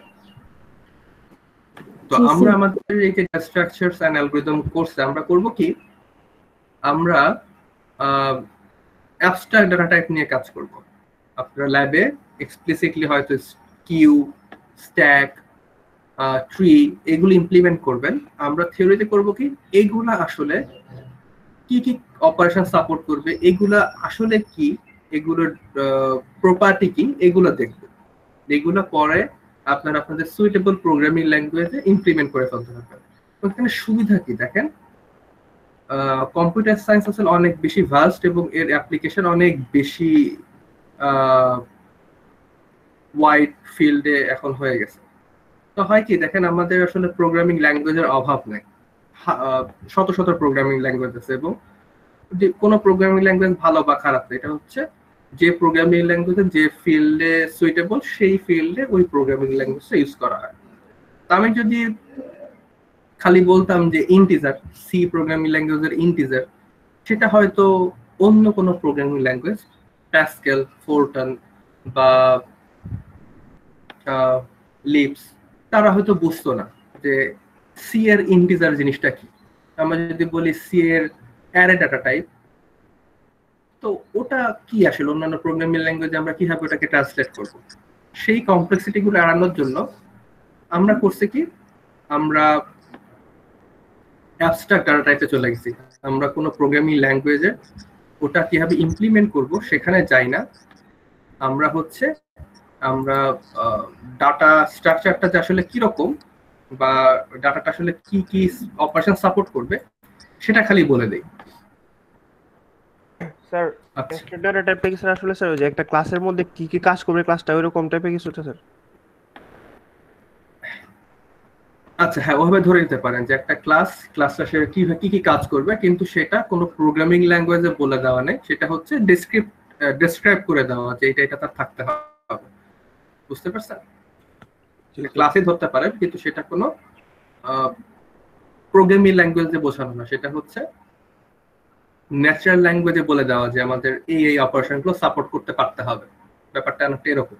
তো জি, আমরা স্যার। আমাদের এই যে স্ট্রাকচারস এন্ড অ্যালগরিদম কোর্সে আমরা করব কি, আমরা অ্যাবস্ট্রাক্ট ডাটা টাইপ নিয়ে কাজ করব। আপনারা ল্যাবে এক্সপ্লিসিটলি হয়তো কিউ, স্ট্যাক, ট্রি এগুলো ইমপ্লিমেন্ট করবেন। আমরা থিওরিতে করব কি এগুলা আসলে কি কি অপারেশন সাপোর্ট করবে, এগুলা আসলে কি, এগুলোর প্রপার্টি কি, এগুলো দেখব। এগুলো পরে আপনারা আপনাদের সুইটেবল প্রোগ্রামিং ল্যাঙ্গুয়েজে ইমপ্লিমেন্ট করে ফেলতে পারবেন। ওখানে সুবিধা কি দেখেন, কম্পিউটার সায়েন্স আসলে অনেক বেশি ভাস্ট এবং এর অ্যাপ্লিকেশন অনেক বেশি ওয়াইড ফিল্ডে এখন হয়ে গেছে। তো হয় কি দেখেন আমাদের আসলে প্রোগ্রামিং ল্যাঙ্গুয়েজের অভাব নেই, শত শত প্রোগ্রামিং ল্যাঙ্গুয়েজ আছে এবং যে কোনো প্রোগ্রামিং ল্যাঙ্গুয়েজ ভালো বা খারাপ, এটা হচ্ছে যে প্রোগ্রামিং ল্যাঙ্গুয়েজে যে ফিল্ডে সুইটেবল সেই ফিল্ডে ওই প্রোগ্রামিং ল্যাঙ্গুয়েজটা ইউজ করা হয়। তো আমি যদি খালি বলতাম যে ইন্টিজার, সি প্রোগ্রামিং ল্যাঙ্গুয়েজের ইন্টিজার, সেটা হয়তো অন্য কোনো প্রোগ্রামিং ল্যাঙ্গুয়েজ, প্যাসকেল, ফোরটন বা লিপস, তারা হয়তো বুঝতো না যে সি এর ইন্টিজার জিনিসটা কি। আমরা যদি বলি সি এর অ্যারে ডাটা টাইপ, তো ওটা কি আসলে অন্যান্য প্রোগ্রামিং ল্যাঙ্গুয়েজে আমরা কিভাবে ওটাকে ট্রান্সলেট করব, সেই কমপ্লেক্সিটি গুলো এড়ানোর জন্য আমরা করছি কি, আমরা অ্যাবস্ট্রাক্ট ডাটা টাইপে চলে গেছি। আমরা কোনো প্রোগ্রামিং ল্যাঙ্গুয়েজে ওটা কিভাবে ইমপ্লিমেন্ট করব সেখানে যাই না, আমরা ডাটা স্ট্রাকচারটা যে আসলে কিরকম বা ডাটাটা আসলে কি কি অপারেশন সাপোর্ট করবে সেটা খালি বলে দেই। স্যার অ্যাবস্ট্রাক্ট ডাটা টাইপটা কি স্যার আসলে স্যার ওই যে একটা ক্লাসের মধ্যে কি কি কাজ করবে ক্লাসটা ওইরকম টাইপের কিছুটা স্যার? আচ্ছা হ্যাঁ, ওভাবে ধরে নিতে পারেন যে একটা ক্লাসটা সে কি কি কাজ করবে, কিন্তু সেটা কোনো প্রোগ্রামিং ল্যাঙ্গুয়েজে বলে দেওয়া নেই, সেটা হচ্ছে ডেসক্রাইব করে দেওয়া যে এটা তার থাকতে হবে। বুঝতে পারছেন? ক্লাসে ধরতে পারেন কিন্তু সেটা কোনো প্রোগ্রামিং ল্যাঙ্গুয়েজে বোঝানো না, সেটা হচ্ছে ন্যাচারাল ল্যাঙ্গুয়েজে বলে দেওয়া যে আমাদের এই এই অপারেশনগুলো সাপোর্ট করতে পারতে হবে। ব্যাপারটা অনেকটা এরকম।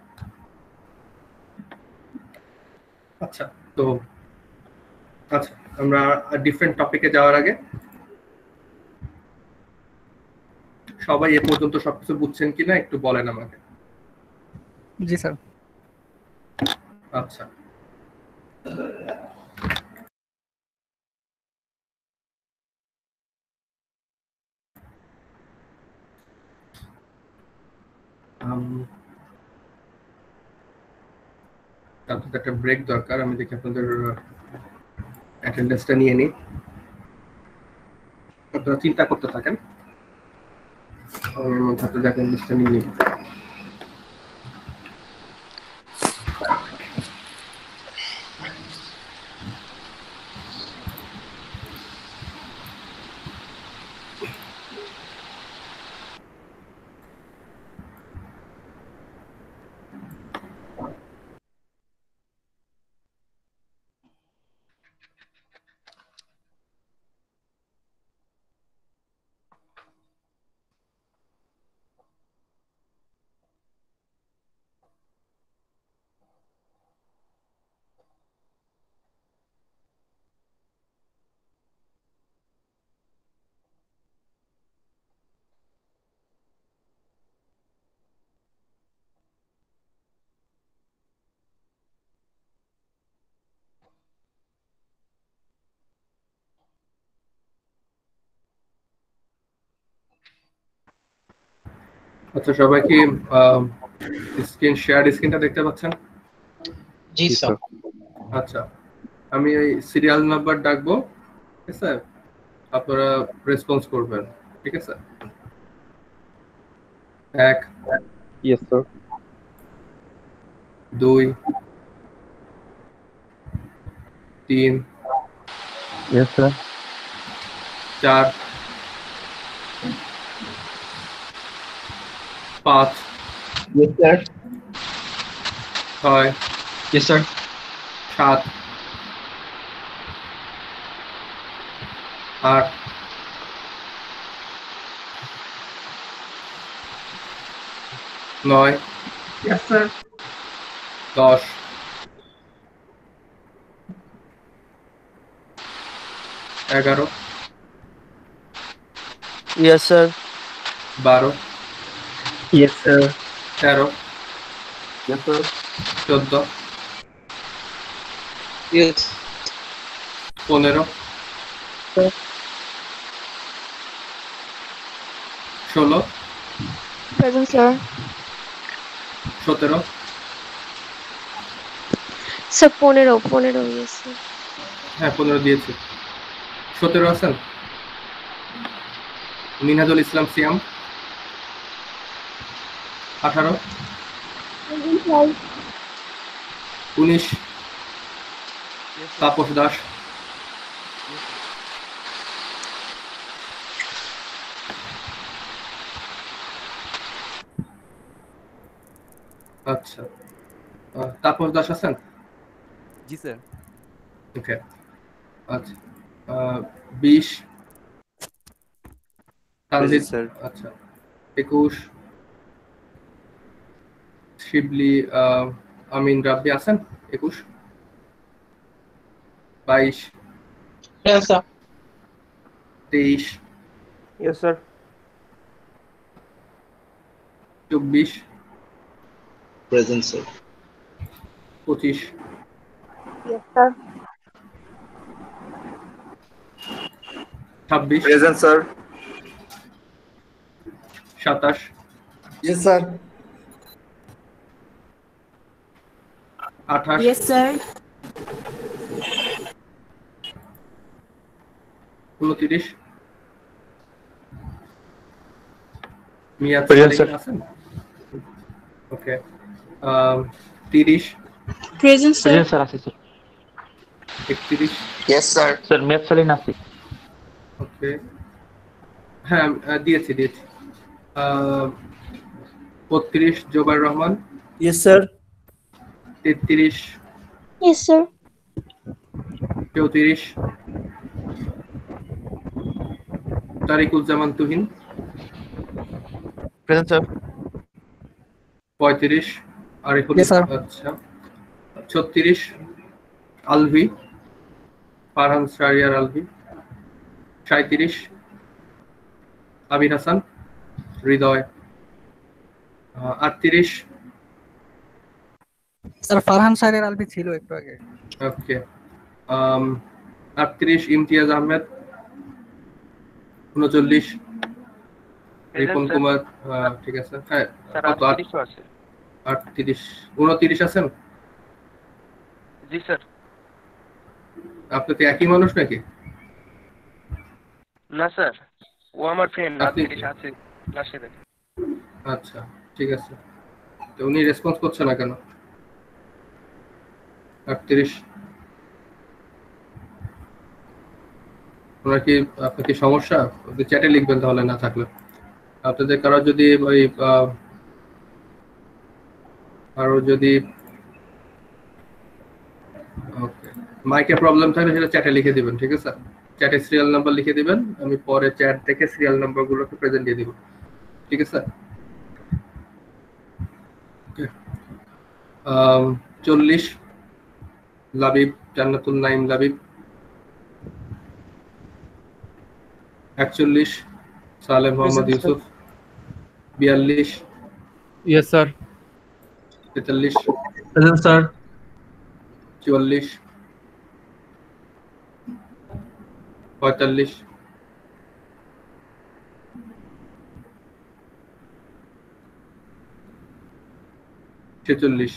আচ্ছা তো আচ্ছা, আমরা ডিফারেন্ট টপিকে যাওয়ার আগে সবাই এ পর্যন্ত সবকিছু বুঝছেন কিনা একটু বলেন আমাকে। জি স্যার। আচ্ছা আপনাদের একটা ব্রেক দরকার, আমি দেখি আপনাদের অ্যাটেন্ডেন্সটা নিয়ে নিই। আপনারা চিন্তা করতে থাকেন, আমার মধ্যে আপনাদের অ্যাটেন্ডেন্সটা নিয়ে নিই। আচ্ছা, সবাই কি স্ক্রিনটা দেখতে পাচ্ছেন? জি স্যার। আচ্ছা, আমি এই সিরিয়াল নাম্বার ডাকবো, ঠিক আছে? আপনারা রেসপন্স করবেন, ঠিক আছে? 1 yes sir. 2 3 yes sir. 4 5 yes sir. 6 yes sir. 7 8 9 yes sir. 10 11 yes sir. 12 yes sir. 13 yes sir. 14 yes. 15 16 present sir. 17 sir 15 yes sir. হ্যাঁ 15 দিয়েছি। 17 আছেন? মিনহাজুল ইসলাম সিয়াম। 18 19 তাপস দাস। তাপস দাস আছেন? জি স্যার। ওকে, আচ্ছা। 20 তানজিদ স্যার। আচ্ছা। 21 শিবলি আমিন রাব্বি আছেন? 21 22 হ্যাঁ sir. 23 yes sir. 24 present sir. 25 yes sir. 26 present sir. 27 yes sir. 28 yes sir. 29 Miyad Present, Salim sir. আছেন? Okay, 30 present sir. Present sir আছে sir. 31 yes sir. Sir Meyad Salin আছে। ওকে, হ্যাঁ দিয়েছি 32 Jobair Rahman. Yes sir. 33 yes sir. 34 Tarikuzzaman Tuhin. Present sir. 35 Ariful Yes, sir. আচ্ছা। 36 আলভি ফারহান শাহরিয়ার আলভি। 37 আবির হাসান হৃদয়। 38 স্যার ফারহান স্যারের আলবি ছিল একটু আগে। ওকে, 38 ইমতিয়াজ আহমেদ। 39 রিপন কুমার। ঠিক আছে, হ্যাঁ কত? 38 29 আছেন? জি স্যার। আপনি তো একই মানুষ নাকি? না স্যার, ও আমার ফ্রেন্ড। আপনি- 38 আছে ক্লাসে দেখে। আচ্ছা, ঠিক আছে। তো উনি রেসপন্স করছে না কেন? 38 ওনার কি, আপনার কি সমস্যা? চ্যাটে লিখবেন তাহলে, না থাকলে। আপনাদের কারো যদি ওই আরো যদি ওকে মাইকে প্রবলেম থাকলে সেটা চ্যাটে লিখে দিবেন, ঠিক আছে? চ্যাটে সিরিয়াল নাম্বার লিখে দিবেন, আমি পরে চ্যাট থেকে সিরিয়াল নাম্বারগুলোকে প্রেজেন্ট দিয়ে দিব, ঠিক আছে? 40 Labib Jannatul Naim Labib. 41 Saleh Mohammad Yusuf. 42 yes sir. 43 present sir. 44 45 46।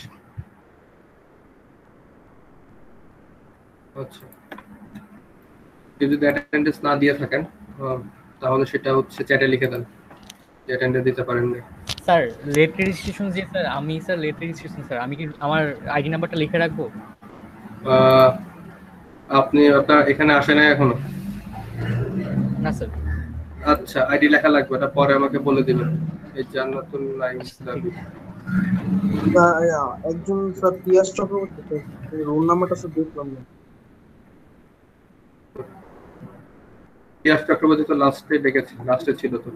আচ্ছা, যদি অ্যাটেন্ডেন্স না দিয়ে থাকেন তাহলে সেটা হচ্ছে চ্যাটে লিখে দেন যে অ্যাটেন্ডেন্স দিতে পারেন না। স্যার লেট রেজিস্ট্রেশন যে স্যার আমি স্যার লেট রেজিস্ট্রেশন স্যার আমি কি আমার আইডি নাম্বারটা লিখে রাখবো? আপনি আপনার এখানে আসেন না এখনো? না স্যার। আচ্ছা, আইডি লেখা লাগবে, এটা পরে আমাকে বলে দিবেন। এই জান্নাতুল নাইম ইসলামী একজন স্যার পিয়াস চক্রবর্তী, রোল নাম্বারটা স্যার দেখলাম না। পিয়াস চক্রবর্তী তো লাস্টে দেখেছি, লাস্টে ছিল তো।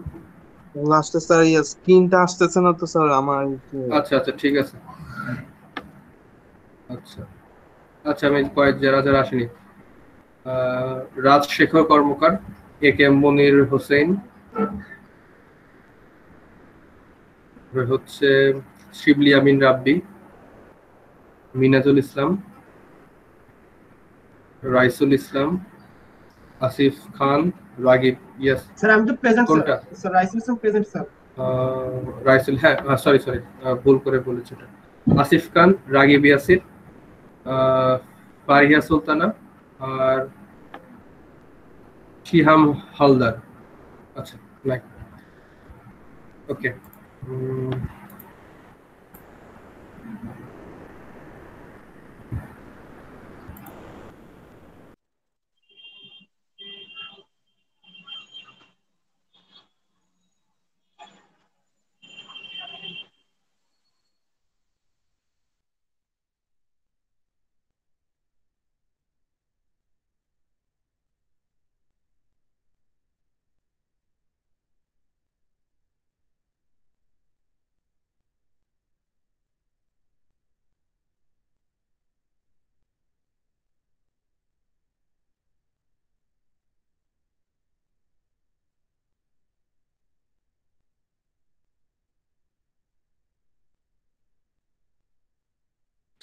লাস্টে স্যার স্ক্রিনটা আসতেছে না তো স্যার আমার। আচ্ছা আচ্ছা ঠিক আছে। আচ্ছা আচ্ছা, আমি যারা যারা আসেনি, রাজশেখর কর্মকার, এ কে মনির হোসেন, হচ্ছে শিবলি আমিন রাব্বি, মিনাজুল ইসলাম, রাইসুল ইসলাম, আসিফ খান, রাগিব। ইয়েস স্যার, আমি তো প্রেজেন্ট কোনটা? Sir Raisul Islam present sir. Raisul, হ্যাঁ সরি সরি, ভুল করে বলেছি এটা। আসিফ খান, রাগিব ইয়াসির, ফারিয়া সুলতানা আর শিহাম হালদার। আচ্ছা লাইক ওকে।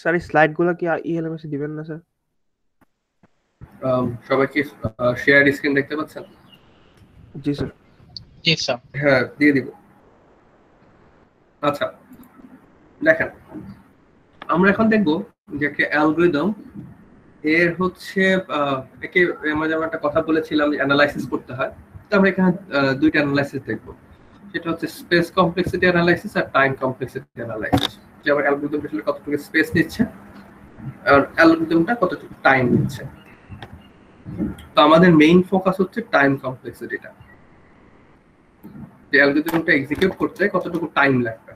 স্যার এই স্লাইডগুলো কি ইএলএমএস এ দিবেন না স্যার? সবাই কি শেয়ার স্ক্রিন দেখতে পাচ্ছেন? জি স্যার। জি স্যার। হ্যাঁ দিয়ে দিব। আচ্ছা দেখেন, আমরা এখন দেখব যে একটা অ্যালগরিদম এর হচ্ছে একে আমরা যেমন একটা কথা বলেছিলাম যে অ্যানালাইসিস করতে হয়, তো আমরা এখানে দুইটা অ্যানালাইসিস দেখব। সেটা হচ্ছে স্পেস কমপ্লেক্সিটি অ্যানালাইসিস আর টাইম কমপ্লেক্সিটি অ্যানালাইসিস। যে আমার অ্যালগরিদমটা আসলে কতটুকু স্পেস নিচ্ছে আর অ্যালগরিদমটা কতটুকু টাইম নিচ্ছে। তো আমাদের মেইন ফোকাস হচ্ছে টাইম কমপ্লেক্সিটিটা, যে অ্যালগরিদমটা এক্সিকিউট করতে কতটুকু টাইম লাগবে।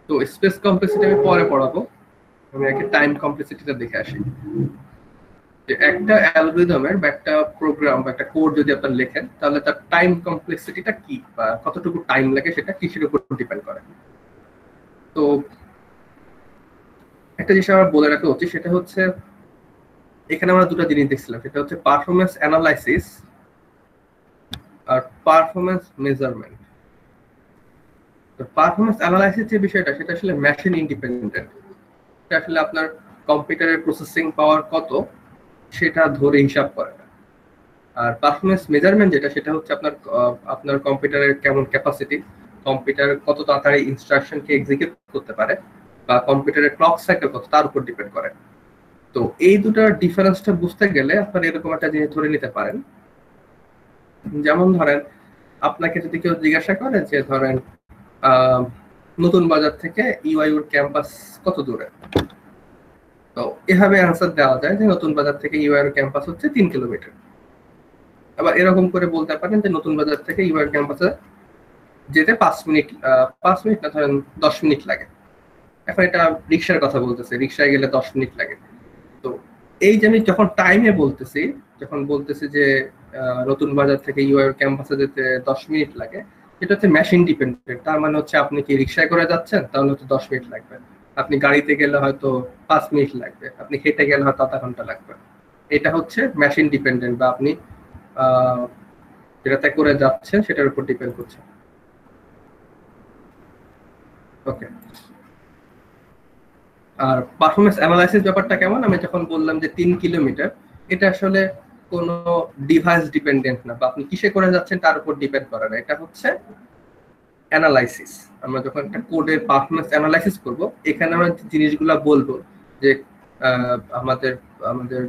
তো স্পেস কমপ্লেক্সিটি আমি পরে পড়াবো, আমি আগে টাইম কমপ্লেক্সিটিটা দেখে আসি। যে একটা অ্যালগরিদমের বা একটা প্রোগ্রাম বা একটা কোড যদি আপনারা লেখেন, তাহলে তার টাইম কমপ্লেক্সিটিটা কি বা কতটুকু টাইম লাগে সেটা কিসের উপর ডিপেন্ড করে। তো একটা জিনিস আমার বলে রাখা উচিত, সেটা হচ্ছে এখানে আমরা দুটো জিনিস দেখছিলাম, সেটা হচ্ছে পারফরমেন্স অ্যানালাইসিস আর পারফরমেন্স মেজারমেন্ট। তো পারফরমেন্স অ্যানালাইসিস যে বিষয়টা, সেটা আসলে মেশিন ইন্ডিপেন্ডেন্ট। এটা আসলে আপনার কম্পিউটারের প্রসেসিং পাওয়ার কত সেটা ধরে হিসাব করে। আর পারফরমেন্স মেজারমেন্ট যেটা, সেটা হচ্ছে আপনার কম্পিউটারের কেমন ক্যাপাসিটি, কম্পিউটার কত তাড়াতাড়ি ইনস্ট্রাকশনকে এক্সিকিউট করতে পারে, বা কম্পিউটারের ক্লক সাইকেল কত, তার উপর ডিপেন্ড করে। তো এই দুটার ডিফারেন্সটা বুঝতে গেলে আপনারা এরকম একটা জিনিস ধরে নিতে পারেন। যেমন ধরেন, আপনাকে যদি কেউ জিজ্ঞাসা করে যে ধরেন নতুন বাজার থেকে ইউআইউর ক্যাম্পাস কত দূরে, তো এভাবে অ্যান্সার দেওয়া যায় যে নতুন বাজার থেকে ইউআইউর ক্যাম্পাস হচ্ছে 3 কিলোমিটার। আবার এরকম করে বলতে পারেন যে নতুন বাজার থেকে ইউআইউর ক্যাম্পাসে যেতে 5 মিনিট না ধরেন 10 মিনিট লাগে। এখন এটা রিক্সার কথা বলতেছে, রিক্সায় গেলে 10 মিনিট লাগে। তো এই যে আমি যখন টাইমে বলতেছি, যখন বলতেছি যে নতুন বাজার থেকে ইউআইউর ক্যাম্পাসে যেতে 10 মিনিট লাগে, এটা হচ্ছে মেশিন ডিপেন্ডেন্ট। তার মানে হচ্ছে আপনি কি রিক্সায় করে যাচ্ছেন, তাহলে হচ্ছে 10 মিনিট লাগবে। আপনি গাড়িতে গেলে হয়তো 5 মিনিট লাগবে, আপনি হেঁটে গেলে হয়তো আধা ঘন্টা লাগবে। এটা হচ্ছে মেশিন ডিপেন্ডেন্ট, বা আপনি যেটাতে করে যাচ্ছেন সেটার উপর ডিপেন্ড করছে। ওকে, আর পারফরমেন্স অ্যানালাইসিস ব্যাপারটা কেমন, আমি যখন বললাম যে 3 কিলোমিটার, এটা আসলে কোনো ডিভাইস ডিপেন্ডেন্ট না, বা আপনি কিসে করে যাচ্ছেন তার উপর ডিপেন্ড করে না। এটা হচ্ছে অ্যানালাইসিস। আমরা যখন একটা কোডের পারফরমেন্স অ্যানালাইসিস করব, এখানে আমরা জিনিসগুলো বলবো যে আমাদের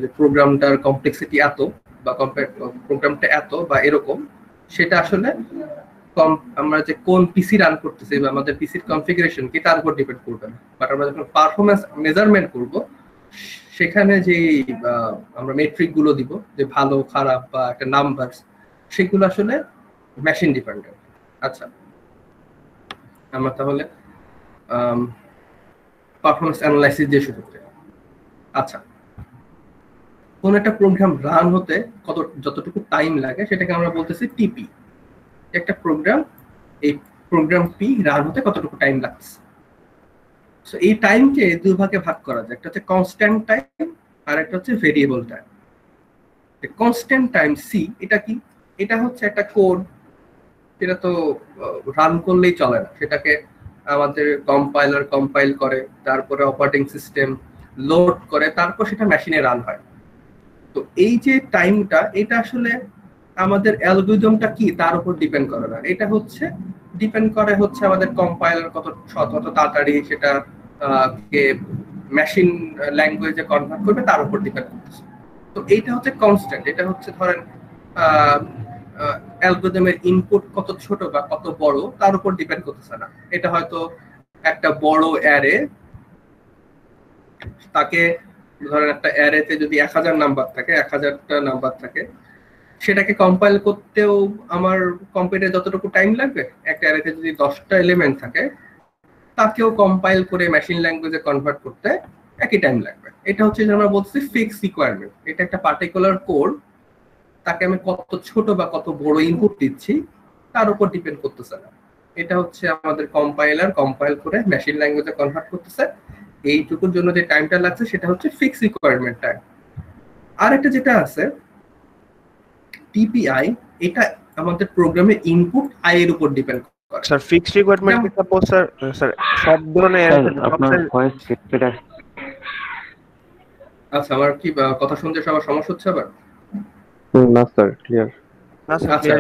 যে প্রোগ্রামটার কমপ্লেক্সিটি এত বা প্রোগ্রামটা এত বা এরকম, সেটা আসলে আমরা যে কোন পিসি রান করতেছি বা আমাদের পিসির কনফিগারেশন কি তার উপর ডিপেন্ড করবে না। বাট আমরা যখন পারফরমেন্স মেজারমেন্ট করব, সেখানে যে আমরা মেট্রিক গুলো দিব, যে ভালো খারাপ বা একটা নাম্বার, সেগুলো আসলে মেশিন ডিপেন্ডেন্ট। আচ্ছা, আমরা তাহলে পারফরমেন্স অ্যানালাইসিস দিয়ে শুরু করি। আচ্ছা, কোন একটা প্রোগ্রাম রান হতে যতটুকু টাইম লাগে সেটাকে আমরা বলতেছি টিপি। একটা প্রোগ্রাম, এই প্রোগ্রাম পি রান হতে কতটুকু টাইম লাগছে। সো এই টাইমকে দুই ভাগে ভাগ করা যায়, একটা হচ্ছে কনস্ট্যান্ট টাইম আর একটা হচ্ছে variable time. Constant time C, এটা কি? এটা হচ্ছে একটা কোড, সেটা তো রান করলেই চলে না, সেটাকে আমাদের কম্পাইলার কম্পাইল করে, তারপরে অপারেটিং সিস্টেম লোড করে, তারপর সেটা মেশিনে রান হয়। তো এই যে টাইমটা, এটা আসলে আমাদের অ্যালগরিদমটা কি তার উপর ডিপেন্ড করে না, এটা হচ্ছে ডিপেন্ড করে হচ্ছে আমাদের কম্পাইলার কত তাড়াতাড়ি সেটা কে মেশিন ল্যাঙ্গুয়েজে কনভার্ট করবে তার উপর ডিপেন্ড করতেছে। তো এইটা হচ্ছে কনস্ট্যান্ট। এটা হচ্ছে ধরেন অ্যালগরিদমের ইনপুট কত ছোট বা কত বড় তার উপর ডিপেন্ড করতেছে না। এটা হয়তো একটা বড় অ্যারে, তাকে ধরেন একটা অ্যারেতে যদি 1000 নাম্বার থাকে, 1000টা নাম্বার থাকে, সেটাকে কম্পাইল করতেও আমার কম্পিউটারে যতটুকু টাইম লাগবে, একটা অ্যারেতে যদি 10টা এলিমেন্ট থাকে, তাকেও কম্পাইল করে মেশিন ল্যাঙ্গুয়েজে কনভার্ট করতে একই টাইম লাগবে। এটা হচ্ছে যে আমরা বলছি ফিক্স রিকোয়ারমেন্ট। এটা একটা পার্টিকুলার কোড, তাকে আমি কত ছোট বা কত বড় ইনপুট দিচ্ছি তার উপর ডিপেন্ড করতেছে না। এটা হচ্ছে আমাদের কম্পাইলার কম্পাইল করে মেশিন ল্যাঙ্গুয়েজে কনভার্ট করতেছে, এইটুকুর জন্য যে টাইমটা লাগছে সেটা হচ্ছে ফিক্স রিকোয়ারমেন্ট টাইম। আর একটা যেটা আছে টিপিআই, এটা আমাদের প্রোগ্রামে ইনপুট আই এর উপর ডিপেন্ড করে। স্যার ফিক্সড রিকোয়ারমেন্ট কি সাপোজ স্যার সব ধরনের আপনার ভয়েস কেটে আসছে। আচ্ছা, আমার কি কথা শুনতে সবার সমস্যা হচ্ছে আবার? না স্যার, ক্লিয়ার। আচ্ছা,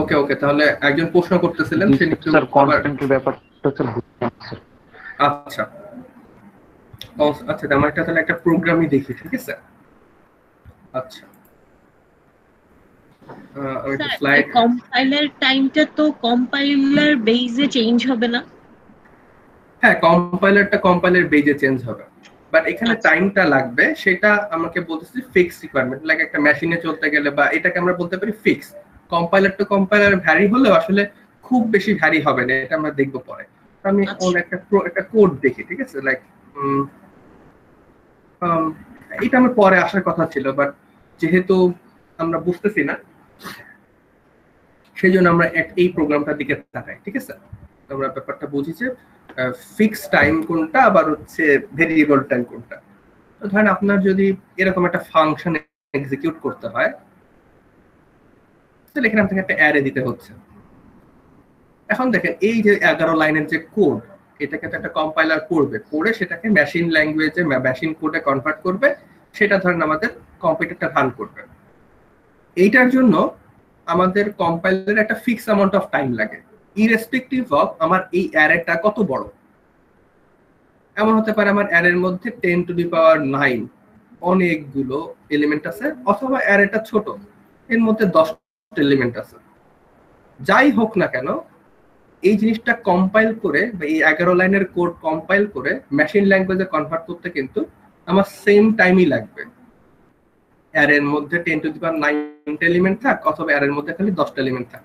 ওকে ওকে, তাহলে একজন প্রশ্ন করতেছিলেন, সে নিশ্চয়ই স্যার কনস্ট্যান্টের ব্যাপারটা স্যার বুঝতে পারছি। আচ্ছা আচ্ছা, আমার একটা তাহলে একটা প্রোগ্রামই দেখি, ঠিক আছে? আচ্ছা, স্যার কম্পাইলার টাইমটা তো কম্পাইলার বেজে চেঞ্জ হবে না? হ্যাঁ, কম্পাইলার বেজে চেঞ্জ হবে, বাট এখানে টাইমটা লাগবে সেটা আমাকে বলতেছি ফিক্স রিকোয়ারমেন্ট। লাইক একটা মেশিনে চলতে গেলে বা এটাকে আমরা বলতে পারি fix. Compiler to compiler vary হলেও আসলে খুব বেশি ভ্যারি হবে না, এটা আমরা দেখবো পরে। আমি একটা কোড দেখি, ঠিক আছে? লাইক এটা আমার পরে আসার কথা ছিল, বাট যেহেতু আমরা বুঝতেছি না, সেই জন্য আমরা এই প্রোগ্রামটার দিকে তাকাই, ঠিক আছে? আমরা ব্যাপারটা বুঝি যে ফিক্সড টাইম কোনটা আবার হচ্ছে ভেরিয়েবল টাইম কোনটা। তো ধরেন আপনার যদি এরকম একটা ফাংশন এক্সিকিউট করতে হয়, তাহলে এখানে আপনাকে একটা অ্যারে দিতে হচ্ছে। এখন দেখেন এই যে 11 লাইনের যে কোড, এটাকে তো একটা কম্পাইলার পড়বে, পড়ে সেটাকে মেশিন ল্যাঙ্গুয়েজে মেশিন কোডে কনভার্ট করবে, সেটা ধরেন আমাদের কম্পিউটারটা রান করবে। এইটার জন্য আমাদের কম্পাইলারের একটা ফিক্স অ্যামাউন্ট অফ টাইম লাগে, ইররেসপেক্টিভ অফ আমার এই অ্যারেটা কত বড়। এমন হতে পারে আমার অ্যারের মধ্যে 10⁹ অনেকগুলো এলিমেন্ট আছে, অথবা অ্যারেটা ছোট, এর মধ্যে 10টা এলিমেন্ট আছে। যাই হোক না কেন, এই জিনিসটা কম্পাইল করে বা এই 11 লাইনের কোড কম্পাইল করে মেশিন ল্যাঙ্গুয়েজে কনভার্ট করতে কিন্তু আমার সেম টাইমই লাগবে। অ্যারের মধ্যে 10⁹ এলিমেন্ট থাক অথবা অ্যারের মধ্যে খালি 10টা এলিমেন্ট থাক।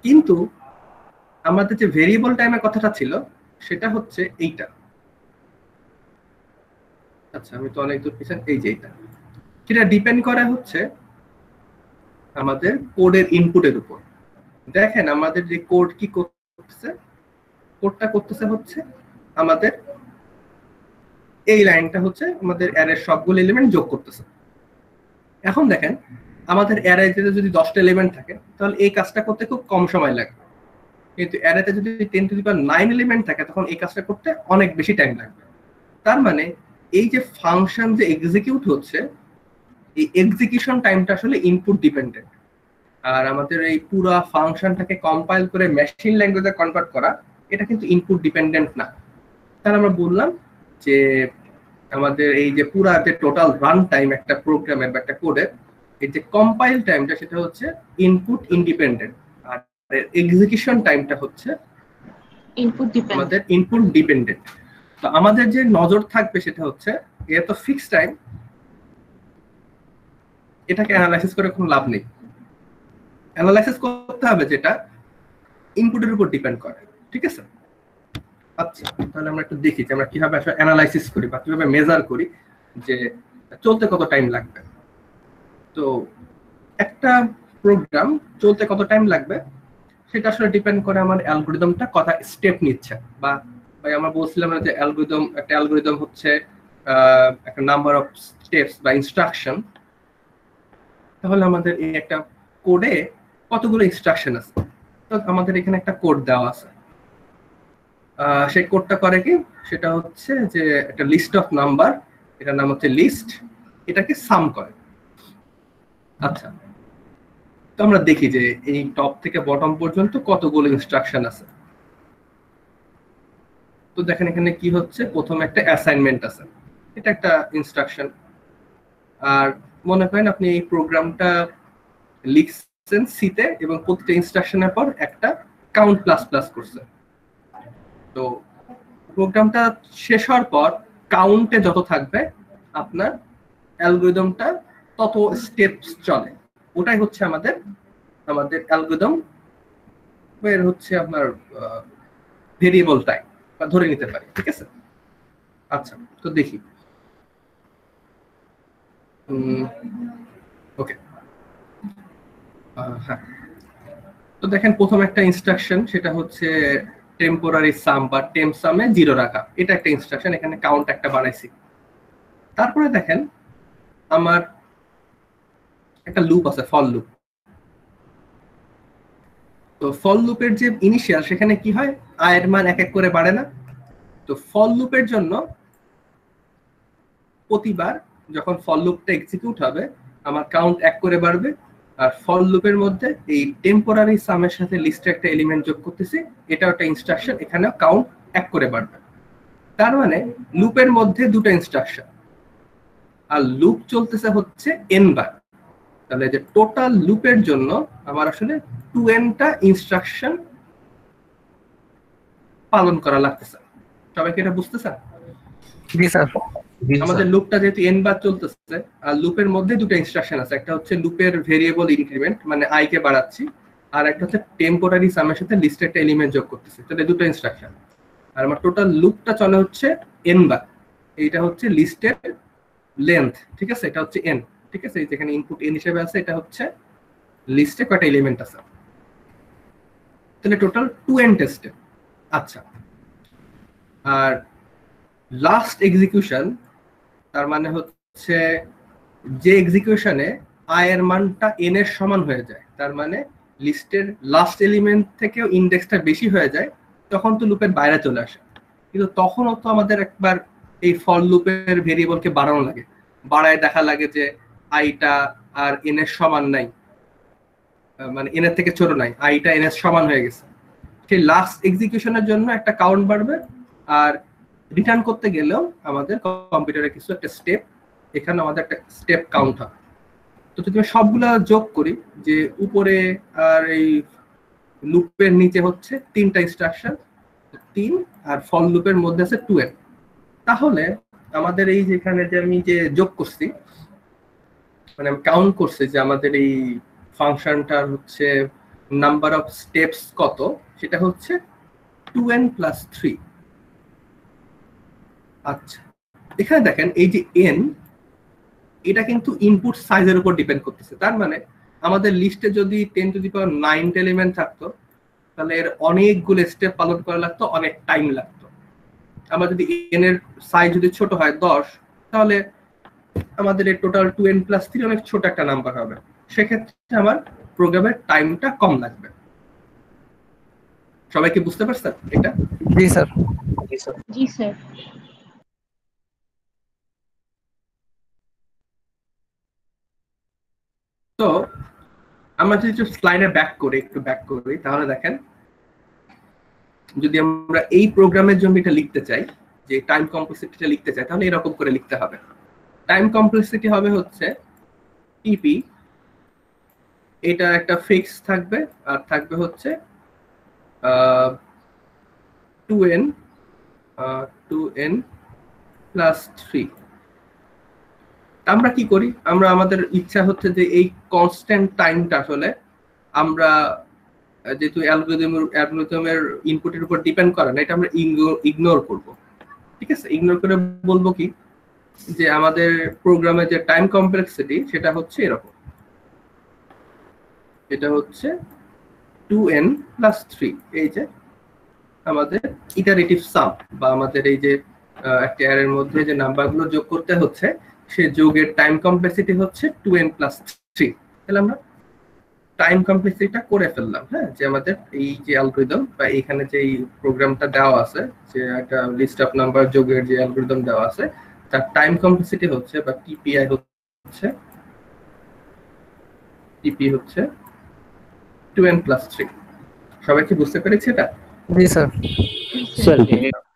কিন্তু আমাদের যে ভেরিয়েবল টাইমের কথাটা ছিল সেটা হচ্ছে এইটা। আচ্ছা, আমি তো অনেক দূর পিছনে, এই যে এইটা, সেটা ডিপেন্ড করে হচ্ছে আমাদের কোডের ইনপুটের উপর। দেখেন আমাদের যে কোড কি করতেছে, কোডটা করতেছে হচ্ছে আমাদের এই লাইনটা হচ্ছে আমাদের অ্যারের সবগুলো এলিমেন্ট যোগ করতেছে। এখন দেখেন আমাদের অ্যারেতে যদি 10টা এলিমেন্ট থাকে তাহলে এই কাজটা করতে খুব কম সময় লাগবে, কিন্তু অ্যারেতে যদি 10⁹ এলিমেন্ট থাকে তখন এই কাজটা করতে অনেক বেশি টাইম লাগবে। তার মানে এই যে ফাংশন যে এক্সিকিউট হচ্ছে, এই এক্সিকিউশন টাইমটা আসলে ইনপুট ডিপেন্ডেন্ট। আর আমাদের এই পুরো ফাংশনটাকে কম্পাইল করে মেশিন ল্যাঙ্গুয়েজে কনভার্ট করা এটা কিন্তু ইনপুট ডিপেন্ডেন্ট না। তাহলে আমরা বললাম যে আমাদের এই যে পুরা যে টোটাল রান টাইম একটা প্রোগ্রামের বা একটা কোডের এই যে কম্পাইল টাইমটা সেটা হচ্ছে ইনপুট ইন্ডিপেন্ডেন্ট, আর এক্সিকিউশন টাইমটা হচ্ছে আমাদের ইনপুট ডিপেন্ডেন্ট। তো আমাদের যে নজর থাকবে সেটা হচ্ছে এটা তো ফিক্সড টাইম, এটাকে অ্যানালাইসিস করে কোনো লাভ নেই। অ্যানালাইসিস করতে হবে যেটা ইনপুটের উপর ডিপেন্ড করে, ঠিক আছে? আচ্ছা, তাহলে আমরা একটু দেখি যে আমরা কিভাবে আসলে অ্যানালাইসিস করি বা কিভাবে মেজার করি যে চলতে কত টাইম লাগবে। তো একটা প্রোগ্রাম চলতে কত টাইম লাগবে সেটা আসলে ডিপেন্ড করে আমার অ্যালগরিদমটা কত স্টেপ নিচ্ছে, বা আমরা বলছিলাম যে একটা অ্যালগরিদম হচ্ছে একটা নাম্বার অফ স্টেপস বা ইনস্ট্রাকশন। তাহলে আমাদের এই একটা কোডে কতগুলো ইনস্ট্রাকশন আছে, তো আমাদের এখানে একটা কোড দেওয়া আছে। সেই কোডটা করে কি, সেটা হচ্ছে যে একটা লিস্ট অফ নাম্বার, এটার নাম হচ্ছে লিস্ট, এটাকে সাম করে। আচ্ছা, তো আমরা দেখি যে এই টপ থেকে বটম পর্যন্ত কতগুলো ইনস্ট্রাকশন আছে। তো দেখেন এখানে কি হচ্ছে, প্রথমে একটা অ্যাসাইনমেন্ট আছে, এটা একটা ইনস্ট্রাকশন। আর মনে করেন আপনি এই প্রোগ্রামটা লিখছেন সিতে এবং প্রতিটা ইনস্ট্রাকশনের পর একটা কাউন্ট প্লাস প্লাস করছেন। তো প্রোগ্রামটা শেষ হওয়ার পর কাউন্টে যত থাকবে আপনার অ্যালগরিদমটা তত স্টেপস চলে, ওটাই হচ্ছে আমাদের অ্যালগরিদম এর হচ্ছে আপনার ভেরিয়েবল টাইম বা ধরে নিতে পারি, ঠিক আছে? আচ্ছা, তো দেখি। ওকে, হ্যাঁ, তো দেখেন প্রথম একটা ইনস্ট্রাকশন সেটা হচ্ছে টেম্পোরারি সাম বা টেম্প সামে 0 রাখা, এটা একটা ইনস্ট্রাকশন, এখানে কাউন্ট একটা বানাইছি। তারপরে দেখেন আমার একটা লুপ আছে, ফল লুপ। তো ফল লুপের যে ইনিশিয়াল সেখানে কি হয়, আয়ের মান এক এক করে বাড়ে না? তো ফল লুপের জন্য প্রতিবার যখন ফল লুপটা এক্সিকিউট হবে আমার কাউন্ট 1 করে বাড়বে, আর ফল লুপের মধ্যে এই টেম্পোরারি সামের সাথে লিস্টে একটা এলিমেন্ট যোগ করতেছি, এটাও একটা ইনস্ট্রাকশন, এখানেও কাউন্ট 1 করে বাড়বে। তার মানে লুপের মধ্যে দুটো ইনস্ট্রাকশন, আর লুপ চলতেছে হচ্ছে n বার। তাহলে যে টোটাল লুপের জন্য আমার আসলে 2n-টা ইনস্ট্রাকশন পালন করা লাগতেছে। সবাইকে এটা বুঝতেছেন? জি স্যার। আমাদের লুপটা যেহেতু n বার চলতেছে আর লুপের মধ্যে দুটো ইনস্ট্রাকশন আছে, একটা হচ্ছে লুপের ভেরিয়েবল ইনক্রিমেন্ট মানে i কে বাড়াচ্ছি, আর একটা হচ্ছে টেম্পোরারি সামের সাথে লিস্টে একটা এলিমেন্ট যোগ করতেছি, তাহলে দুটো ইনস্ট্রাকশন। আর আমার টোটাল লুপটা চলে হচ্ছে n বার, এইটা হচ্ছে লিস্টের লেন্থ, ঠিক আছে? এটা হচ্ছে n, ঠিক আছে? এই যেখানে ইনপুট n হিসেবে আছে এটা হচ্ছে লিস্টে কয়টা এলিমেন্ট আছে, তাহলে টোটাল 2n টেস্টে। আচ্ছা, আর লাস্ট এক্সিকিউশন তার মানে হচ্ছে যে এক্সিকিউশনে i এর মানটা n এর সমান হয়ে যায়, তার মানে লিস্টের লাস্ট এলিমেন্ট থেকেও ইন্ডেক্সটা বেশি হয়ে যায়, তখন তো লুপের বাইরে চলে আসে। কিন্তু তখনও তো আমাদের একবার এই ফর লুপের ভেরিয়েবলকে বাড়ানো লাগে, বাড়ায় দেখা লাগে যে আইটা আর n এর সমান নাই, মানে n এর থেকে ছোট নাই, আইটা n এর সমান হয়ে গেছে। সেই লাস্ট এক্সিকিউশনের জন্য একটা কাউন্ট বাড়বে, আর রিটার্ন করতে গেলেও আমাদের কম্পিউটারে কিছু একটা স্টেপ, এখানে আমাদের একটা স্টেপ কাউন্ট হবে। তো যদি আমি সবগুলা যোগ করি, যে উপরে আর এই লুপের নিচে হচ্ছে 3টা ইনস্ট্রাকশন, 3 আর ফর লুপের মধ্যে আছে 2n, তাহলে আমাদের এই যেখানে যে আমি যে যোগ করছি, মানে আমি কাউন্ট করছি যে আমাদের এই ফাংশনটার হচ্ছে নাম্বার অফ স্টেপস কত, সেটা হচ্ছে 2n + 3। আচ্ছা, এখানে দেখেন এই যে n, এটা কিন্তু ইনপুট সাইজের উপর ডিপেন্ড করতেছে। তার মানে আমাদের লিস্টে যদি 10⁹ এলিমেন্ট থাকতো, তাহলে এর অনেকগুলো স্টেপ পালন করা লাগতো, অনেক টাইম লাগতো। আমরা যদি n এর সাইজ যদি ছোট হয় 10, তাহলে আমাদের এই টোটাল 2n + 3 অনেক ছোট একটা নাম্বার হবে, সেক্ষেত্রে আমার প্রোগ্রামের টাইমটা কম লাগবে। সবাই কি বুঝতে পারছেন এটা? জি স্যার। জি স্যার। তো আমরা যদি একটু স্লাইডে ব্যাক করি তাহলে দেখেন, যদি আমরা এই প্রোগ্রামের জন্য এটা লিখতে চাই, যে টাইম কমপ্লেক্সিটিটা লিখতে চাই, তাহলে এরকম করে লিখতে হবে। টাইম কমপ্লেক্সিটি হবে হচ্ছে টিপি, এটা একটা ফিক্স থাকবে, আর থাকবে হচ্ছে 2n প্লাস 3। আমরা কি করি, আমরা আমাদের ইচ্ছা হচ্ছে যে এই কনস্ট্যান্ট টাইমটা আসলে আমরা, যেহেতু অ্যালগরিদমের ইনপুটের উপর ডিপেন্ড করে না, এটা আমরা ইগনোর করব। ঠিক আছে, ইগনোর করে বলবো কি, যে আমাদের প্রোগ্রামের যে টাইম কমপ্লেক্সিটি সেটা হচ্ছে এরকম, এটা হচ্ছে 2n প্লাস 3। এই যে আমাদের ইটারেটিভ সাম, বা আমাদের এই যে একটা অ্যারের মধ্যে যে নাম্বারগুলো যোগ করতে হচ্ছে, সে যোগের টাইম কমপ্লেক্সিটি হচ্ছে 2n প্লাস 3। তাহলে আমরা টাইম কমপ্লেক্সিটিটা করে ফেললাম। হ্যাঁ, যে আমাদের এই যে অ্যালগরিদম বা এখানে যে প্রোগ্রামটা দেওয়া আছে, যে একটা লিস্ট অফ নাম্বার যোগের যে অ্যালগরিদম দেওয়া আছে, তার টাইম কমপ্লেক্সিটি হচ্ছে বা টিপিআই হচ্ছে 2n প্লাস 3। সবাই কি বুঝতে পেরেছে এটা? জি স্যার।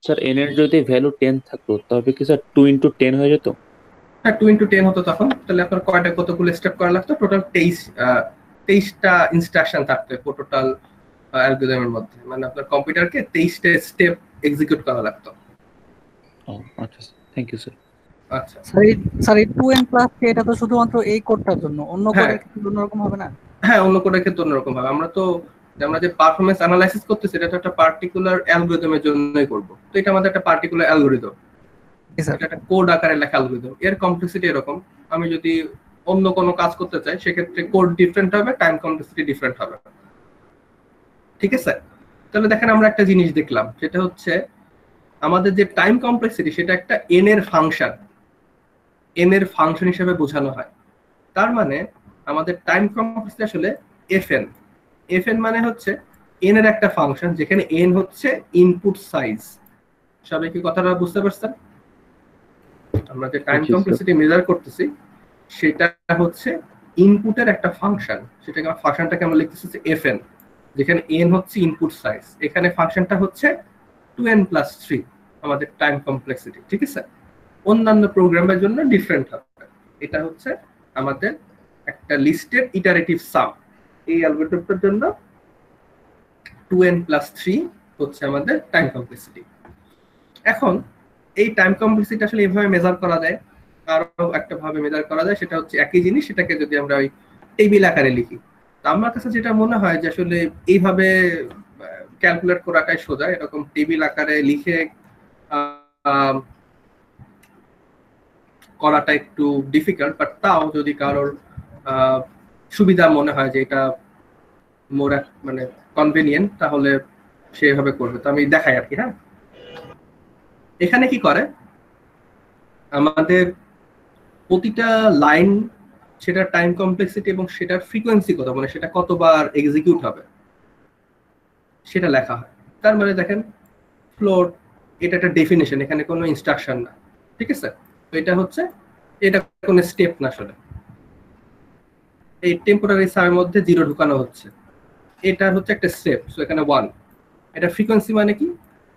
স্যার n এর যদি ভ্যালু 10 থাকতো তবে কি স্যার 2 × 10 হয়ে যেত? হ্যাঁ, 2 × 10 হতো তখন। তাহলে আপনার কতগুলো স্টেপ করা লাগতো? টোটাল 23টা ইনস্ট্রাকশন থাকতো টোটাল অ্যালগরিদমের মধ্যে, মানে আপনার কম্পিউটারকে 23টা স্টেপ এক্সিকিউট করা লাগতো। আচ্ছা, থ্যাংক ইউ স্যার। আচ্ছা স্যার, এই 2n প্লাস এটা তো শুধুমাত্র এই কোডটার জন্য, অন্য কোডের ক্ষেত্রে অন্যরকম হবে না? হ্যাঁ, অন্য কোডের ক্ষেত্রে অন্যরকম হবে। আমরা যে পারফরম্যান্স অ্যানালাইসিস করতেছি, এটা তো একটা পার্টিকুলার অ্যালগরিদমের জন্যই করব। তো এটা আমাদের একটা পার্টিকুলার অ্যালগরিদম, এটা একটা কোড আকারে লেখা অ্যালগরিদম। এর কমপ্লেক্সিটি এরকম। আমি যদি অন্য কোনো কাজ করতে চাই, সেক্ষেত্রে কোড ডিফারেন্ট হবে, টাইম কমপ্লেক্সিটি ডিফারেন্ট হবে। ঠিক আছে, তাহলে দেখেন আমরা একটা জিনিস দেখলাম, সেটা হচ্ছে আমাদের যে টাইম কমপ্লেক্সিটি সেটা একটা n এর ফাংশন হিসেবে বোঝানো হয়। তার মানে আমাদের টাইম কমপ্লেক্সিটি আসলে fn মানে হচ্ছে n এর একটা ফাংশন, যেখানে n হচ্ছে ইনপুট সাইজ। সবাই কি কথাটা বুঝতে পারছেন? আমরা যে টাইম কমপ্লেক্সিটি মেজার করতেছি সেটা হচ্ছে ইনপুটের একটা ফাংশন, সেটাকে ফাংশনটাকে আমরা লিখতেছি fn, যেখানে n হচ্ছে ইনপুট সাইজ। এখানে ফাংশনটা হচ্ছে 2n প্লাস 3 আমাদের টাইম কমপ্লেক্সিটি। ঠিক আছে, অন্যান্য প্রোগ্রামের জন্য ডিফারেন্ট হবে। এটা হচ্ছে আমাদের একটা লিস্টের ইটারেটিভ সাম। এই অ্যালগরিদমটার জন্য 2n প্লাস 3 হচ্ছে আমাদের টাইম কমপ্লেক্সিটি। এখন এই টাইম কমপ্লেক্সিটি আসলে এইভাবে মেজার করা যায়, আরো একটা ভাবে মেজার করা যায়, সেটা হচ্ছে একই জিনিস, সেটাকে যদি আমরা ওই টেবিল আকারে লিখি। তো আমার কাছে যেটা মনে হয় যে আসলে এইভাবে ক্যালকুলেট করাটাই সোজা। এরকম টেবিল আকারে লিখে করাটা একটু ডিফিকাল্ট, বাট তাও যদি কারোর সুবিধা মনে হয় যে এটা মোর মানে কনভেনিয়েন্ট, তাহলে সেভাবে করবে। তো আমি দেখাই আর কি। হ্যাঁ, এখানে কি করে, আমাদের প্রতিটা লাইন সেটার টাইম কমপ্লেক্সিটি এবং সেটার ফ্রিকোয়েন্সি কত, মানে সেটা কতবার এক্সিকিউট হবে সেটা লেখা হয়। তার মানে দেখেন ফ্লোট, এটা একটা ডেফিনেশন, এখানে কোনো ইনস্ট্রাকশন না। ঠিক আছে, তো এটা হচ্ছে, এটা কোনো স্টেপ না আসলে। এই টেম্পোরারি সামের মধ্যে 0 ঢুকানো হচ্ছে, এটা হচ্ছে একটা স্টেপ। সো এখানে 1। এটা ফ্রিকোয়েন্সি মানে কি,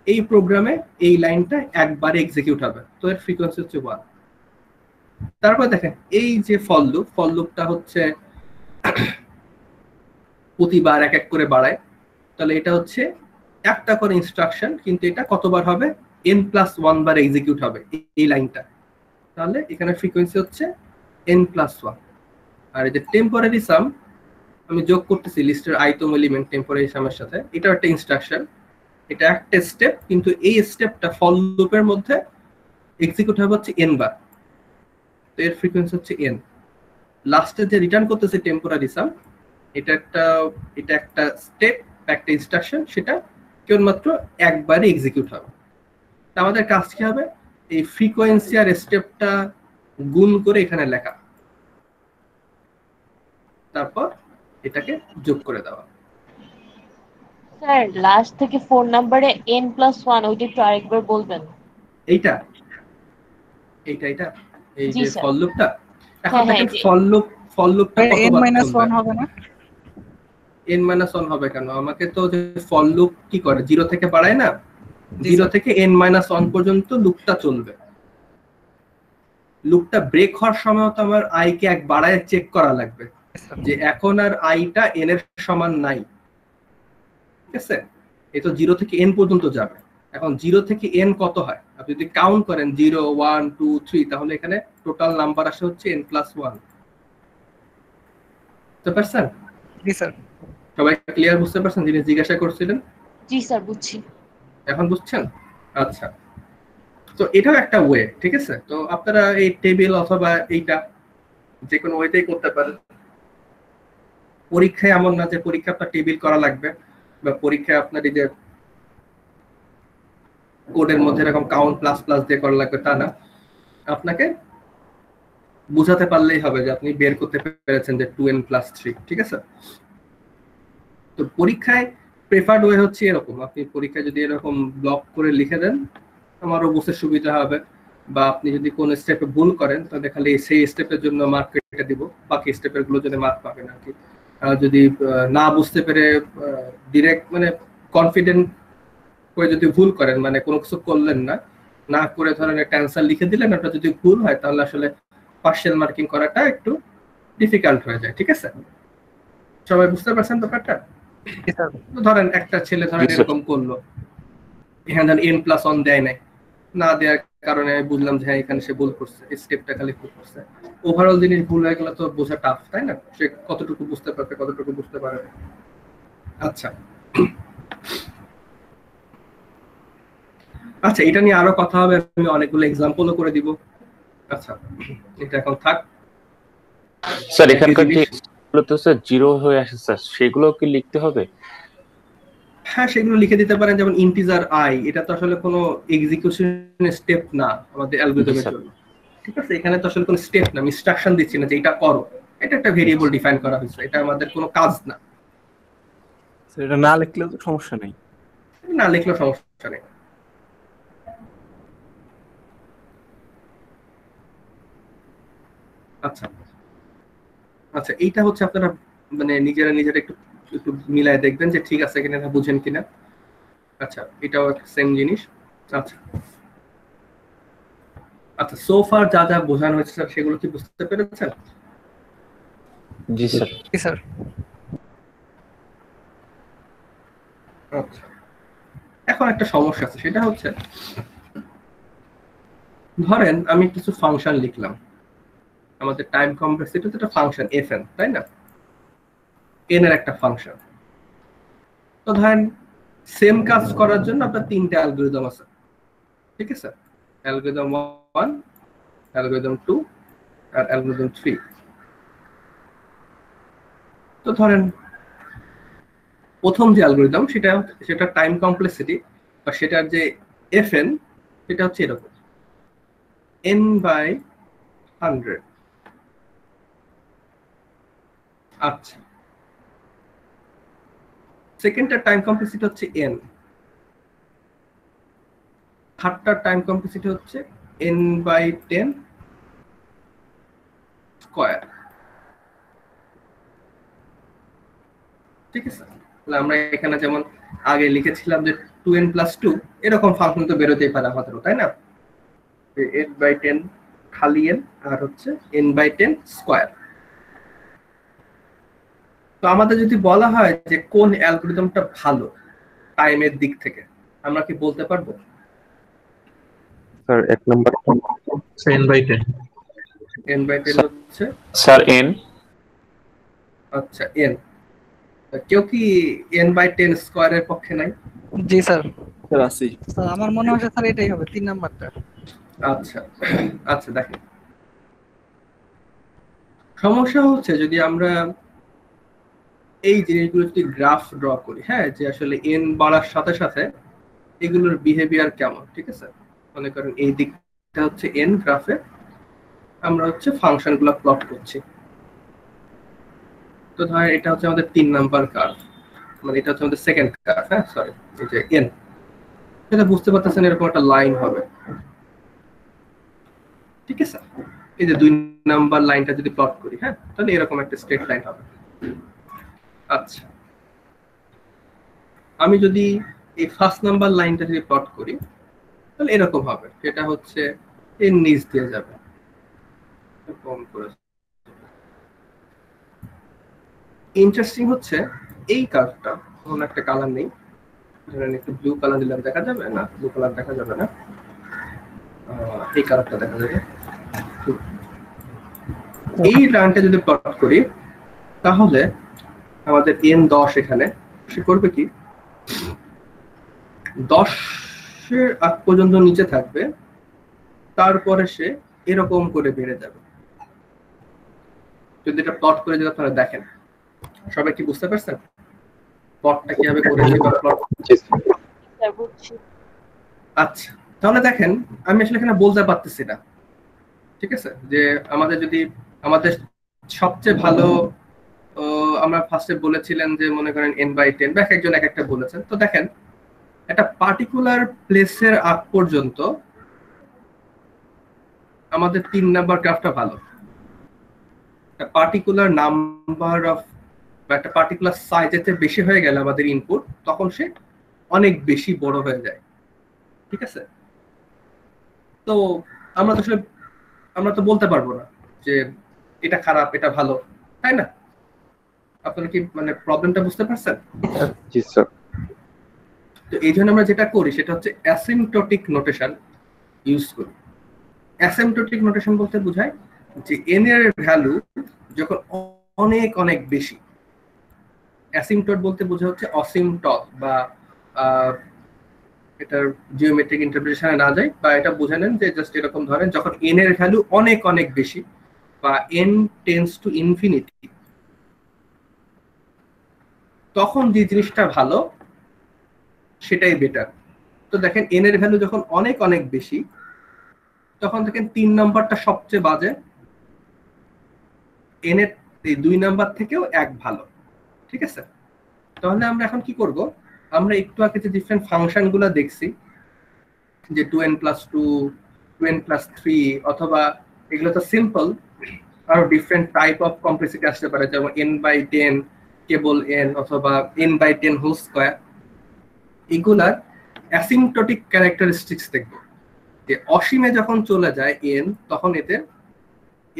এই প্রোগ্রামে এই লাইনটা একবারে এক্সিকিউট হবে, তো এর ফ্রিকোয়েন্সি হচ্ছে 1। তারপর দেখেন এই যে ফল লুপটা হচ্ছে প্রতিবার এক এক করে বাড়ায়। তাহলে এটা হচ্ছে একটা করে ইনস্ট্রাকশন, কিন্তু এটা কতবার হবে, n+1 বার এক্সিকিউট হবে এই লাইনটা। তাহলে এখানে ফ্রিকোয়েন্সি হচ্ছে n+1। আর এই যে টেম্পোরারি সাম, আমি যোগ করতেছি লিস্টের আইতম এলিমেন্ট টেম্পোরারি সামের সাথে, এটা একটা ইনস্ট্রাকশন, এটা একটা স্টেপ, কিন্তু এই স্টেপটা ফল লুপের মধ্যে এক্সিকিউট হবে হচ্ছে n বার। তো এর ফ্রিকোয়েন্সি হচ্ছে n। লাস্টে যে রিটার্ন করতেছে টেম্পোরারি সাম, এটা একটা স্টেপ, একটা ইনস্ট্রাকশন, সেটা কেবলমাত্র একবারে এক্সিকিউট হবে। আমাদের কাজ কি হবে, এই ফ্রিকোয়েন্সি আর স্টেপটা গুণ করে এখানে লেখা, তারপর এটাকে যোগ করে দেওয়া। স্যার, লাস্ট থেকে 4 নম্বরে n+1 ওইটা একটু আরেকবার বলবেন? এইটা এই যে ফল লুপটা। এখন দেখেন ফল লুপটা কতবার n-1 হবে না? n-1 হবে কেন? আমাকে তো যে ফর লুপ কি করে 0 থেকে বাড়ায় না, 0 থেকে n-1 পর্যন্ত লুপটা চলবে। লুপটা ব্রেক হওয়ার সময় তো আমার i কে 1 বাড়ায় চেক করা লাগবে যে এখন আর i টা n এর সমান নাই, ঠিক আছে? এই তো 0 থেকে n পর্যন্ত যাবে। এখন 0 থেকে n কত হয়? আপনি যদি কাউন্ট করেন 0 1 2 3 তাহলে এখানে টোটাল নাম্বার আসে হচ্ছে n+1। বুঝতে পারছেন? জি স্যার। সবাই ক্লিয়ার বুঝতে পারছেন যিনি জিজ্ঞাসা করছিলেন? জি স্যার বুঝছি। এখন বুঝছেন? আচ্ছা, তো এটাও একটা ওয়ে, ঠিক আছে? তো আপনারা এই টেবিল অথবা এইটা যে কোনো ওয়েতেই করতে পারেন। পরীক্ষায় এমন না যে পরীক্ষা আপনার টেবিল করা লাগবে বা পরীক্ষায় আপনার এই যে কোডের মধ্যে এরকম কাউন্ট প্লাস প্লাস দিয়ে করা লাগবে, তা না। আপনাকে বুঝাতে পারলেই হবে যে আপনি বের করতে পেরেছেন যে 2n+3, ঠিক আছে? তো পরীক্ষায় প্রেফার্ড ওয়ে হচ্ছে এরকম, আপনি পরীক্ষায় যদি এরকম ব্লক করে লিখে দেন আমারও বুঝতে সুবিধা হবে, বা আপনি যদি কোন স্টেপে ভুল করেন তাহলে খালি সেই স্টেপের জন্য মার্ক কেটে দিব, বাকি স্টেপের গুলো যদি মার্ক পাবেন আর কি। যদি না বুঝতে পেরে ডিরেক্ট মানে কনফিডেন্ট করে যদি ভুল করেন, মানে কোনো কিছু করলেন না, না করে ধরেন একটা অ্যান্সার লিখে দিলেন, ওটা যদি ভুল হয় তাহলে আসলে পার্শিয়াল মার্কিং করাটা একটু ডিফিকাল্ট হয়ে যায়, ঠিক আছে? সবাই বুঝতে পারছেন ব্যাপারটা? ধরেন একটা ছেলে ধরেন এরকম করলো, এখানে ধরেন n+1 দেয় নাই, না দেওয়ার কারণে আমি বুঝলাম যে হ্যাঁ এখানে সে ভুল করছে, এই স্টেপটা খালি ভুল করছে। ওভারঅল জিনিস ভুল হয়ে গেলে তো বোঝা টাফ, তাই না? সে কতটুকু বুঝতে পারবে কতটুকু বুঝতে পারবে। আচ্ছা আচ্ছা, এটা নিয়ে আরো কথা হবে, আমি অনেকগুলো এক্সাম্পলও করে দিব। আচ্ছা এটা এখন থাক স্যার। এখানকার যে তো স্যার 0 হয়ে আসে স্যার, সেগুলো কি লিখতে হবে? হ্যাঁ সেগুলো লিখে দিতে পারেন, যেমন ইন্টিজার i, এটা তো আসলে কোনো এক্সিকিউশন স্টেপ না আমাদের অ্যালগরিদমের জন্য, ঠিক আছে? এখানে তো আসলে কোনো স্টেপ না, আমি ইনস্ট্রাকশন দিচ্ছি না যে এটা করো, এটা একটা ভেরিয়েবল ডিফাইন করা হয়েছে, এটা আমাদের কোনো কাজ না। এটা না লিখলেও তো সমস্যা নেই, না লিখলেও সমস্যা নেই। আচ্ছা আচ্ছা, এইটা হচ্ছে আপনারা মানে নিজেরা একটু একটু মিলায় দেখবেন যে ঠিক আছে কিনা, বুঝেন কিনা। আচ্ছা এটাও সেম জিনিস। আচ্ছা আচ্ছা, সো ফার যা যা বোঝানো হয়েছে স্যার সেগুলো কি বুঝতে পেরেছেন? জি স্যার। জি স্যার। আচ্ছা, এখন একটা সমস্যা আছে, সেটা হচ্ছে ধরেন আমি কিছু ফাংশন লিখলাম, আমাদের টাইম কমপ্লেক্সিটি তো একটা ফাংশন fn, তাই না? n এর একটা ফাংশন। তো ধরেন সেম কাজ করার জন্য আপনার 3টা অ্যালগরিদম আছে, ঠিক আছে? অ্যালগরিদম 1, অ্যালগরিদম 2 আর অ্যালগরিদম 3। তো ধরেন প্রথম যে অ্যালগরিদম সেটা টাইম কমপ্লেক্সিটি বা সেটার যে fn সেটা হচ্ছে এরকম n/100। আচ্ছা, সেকেন্ডটার টাইম কমপ্লেক্সিটি হচ্ছে n, থার্ডটার টাইম কমপ্লেক্সিটি হচ্ছে n/10 স্কয়ার, ঠিক আছে? তাহলে আমরা এখানে যেমন আগে লিখেছিলাম যে 2n+2 এরকম ফাংশন তো বেরোতেই পারে আমাদেরও, তাই না? n/10 খালি n আর হচ্ছে n/10 স্কয়ার। তো আমাদের যদি বলা হয় যে কোন অ্যালগরিদমটা ভালো টাইমের দিক থেকে, আমরা কি বলতে পারবো? স্যার 1 নাম্বার n/10 হচ্ছে স্যার n। আচ্ছা n, কেউ কি n/10 স্কয়ারের পক্ষে নাই? জি স্যার। স্যার আছে স্যার আমার মনে হয় স্যার এটাই হবে 3 নাম্বারটা। আচ্ছা আচ্ছা, দেখেন সমস্যা হচ্ছে যদি আমরা এই জিনিসগুলো যদি গ্রাফ ড্র করি, হ্যাঁ, যে আসলে n বাড়ার সাথে সাথে এগুলোর বিহেভিয়ার কেমন, ঠিক আছে? মনে করেন এই দিকটা হচ্ছে n গ্রাফে, আমরা হচ্ছে ফাংশনগুলো প্লট করছি। তো ধরেন এটা হচ্ছে আমাদের 3 নাম্বার কার্ভ, মানে এটা হচ্ছে আমাদের সেকেন্ড কার্ভ, হ্যাঁ সরি, এই যে n, এটা বুঝতে পারতেছেন এরকম একটা লাইন হবে, ঠিক আছে? এই যে 2 নাম্বার লাইনটা যদি প্লট করি, হ্যাঁ, তাহলে এরকম একটা স্ট্রেট লাইন হবে। আচ্ছা, আমি যদি এই ফার্স্ট নাম্বার লাইনটা যদি প্লট করি তাহলে এরকম হবে, সেটা হচ্ছে এর নিচ দিয়ে যাবে কম করে। ইন্টারেস্টিং হচ্ছে এই কার্ভটা, কোন একটা কালার নেই, ধরেন একটু ব্লু কালার দিলাম, দেখা যাবে না? ব্লু কালার দেখা যাবে না, এই কালারটা দেখা যাবে। এই লাইনটা যদি প্লট করি তাহলে আমাদের n10 এখানে সে করবে কি, 10-এর আগ পর্যন্ত নিচে থাকবে, তারপরে সে এরকম করে বেড়ে যাবে। যদি এটা প্লট করে যদি আপনারা দেখেন, সবাই কি বুঝতে পারছেন প্লটটা কিভাবে করেছি বা প্লট? আচ্ছা, তাহলে দেখেন আমি আসলে এখানে বলতে পারতেছি না, ঠিক আছে, যে আমাদের যদি আমাদের সবচেয়ে ভালো, আমরা ফার্স্টে বলেছিলেন যে মনে করেন n/10 বা একজন এক একটা বলেছেন। তো দেখেন একটা পার্টিকুলার প্লেসের আগ পর্যন্ত আমাদের 3 নাম্বার গ্রাফটা ভালো। একটা পার্টিকুলার নাম্বার অফ বা একটা পার্টিকুলার সাইজেতে বেশি হয়ে গেলে আমাদের ইনপুট, তখন সে অনেক বেশি বড় হয়ে যায়, ঠিক আছে। তো আমরা তো বলতে পারবো না যে এটা খারাপ এটা ভালো, তাই না? আপনারা কি মানে প্রবলেমটা বুঝতে পারছেন? জি স্যার। তো এই জন্য আমরা যেটা করি সেটা হচ্ছে অ্যাসিম্পটোটিক নোটেশন ইউজ করি। অ্যাসিম্পটোটিক নোটেশন বলতে বোঝায় যে n এর ভ্যালু যখন অনেক অনেক বেশি, অ্যাসিম্পটোট বলতে বোঝা হচ্ছে অসিম্পটট, বা এটার জিওমেট্রিক ইন্টারপ্রিটেশনে না যায়, বা এটা বুঝে নেন যে জাস্ট এরকম ধরেন যখন n এর ভ্যালু অনেক অনেক বেশি বা n টেন্ডস টু ইনফিনিটি, তখন যে জিনিসটা ভালো সেটাই বেটার। তো দেখেন n এর ভ্যালু যখন অনেক অনেক বেশি, তখন দেখেন 3 নাম্বারটা সবচেয়ে বাজে, n এর এই 2 নাম্বার থেকেও 1 ভালো, ঠিক আছে। তাহলে আমরা এখন কি করব, আমরা একটু আগে যে ডিফারেন্ট ফাংশন গুলো দেখছি, যে 2n+2, 2n+3, অথবা এগুলো তো সিম্পল, আরো ডিফারেন্ট টাইপ অফ কমপ্লেক্সিটি আসতে পারে, যেমন n/10, কেবল n, অথবা n/10 হোল স্কয়ার। এগুলার অ্যাসিম্পটোটিক ক্যারেক্টারিস্টিক্স দেখব, যে অসীমে যখন চলে যায় n, তখন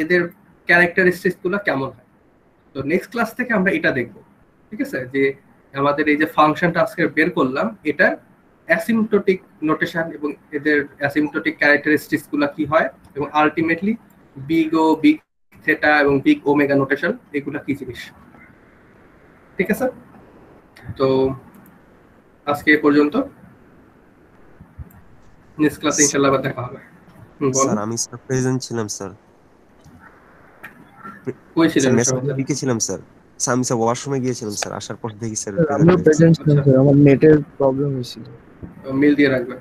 এদের ক্যারেক্টারিস্টিক্স গুলো কেমন হয়। তো নেক্সট ক্লাস থেকে আমরা এটা দেখব, ঠিক আছে, যে আমাদের এই যে ফাংশনটা আজকে বের করলাম, এটা অ্যাসিম্পটোটিক নোটেশন এবং এদের অ্যাসিম্পটোটিক ক্যারেক্টারিস্টিক্স গুলো কি হয়, এবং ultimately big O, big theta এবং বিগ ওমেগা নোটেশন এগুলা কি জিনিস, ঠিক আছে। তো আজকে এই পর্যন্ত, নেক্সট ক্লাসে ইনশাআল্লাহ আবার দেখা হবে। স্যার আমি স্যার প্রেজেন্ট ছিলাম স্যার। কই ছিলেন? মেসেজে ছিলাম স্যার। আমি স্যার ওয়াশরুমে গিয়েছিলাম স্যার, আসার পর দেখি স্যার আমিও প্রেজেন্ট ছিলাম স্যার, আমার নেটের প্রবলেম হয়েছিল। মেল দিয়ে রাখবেন।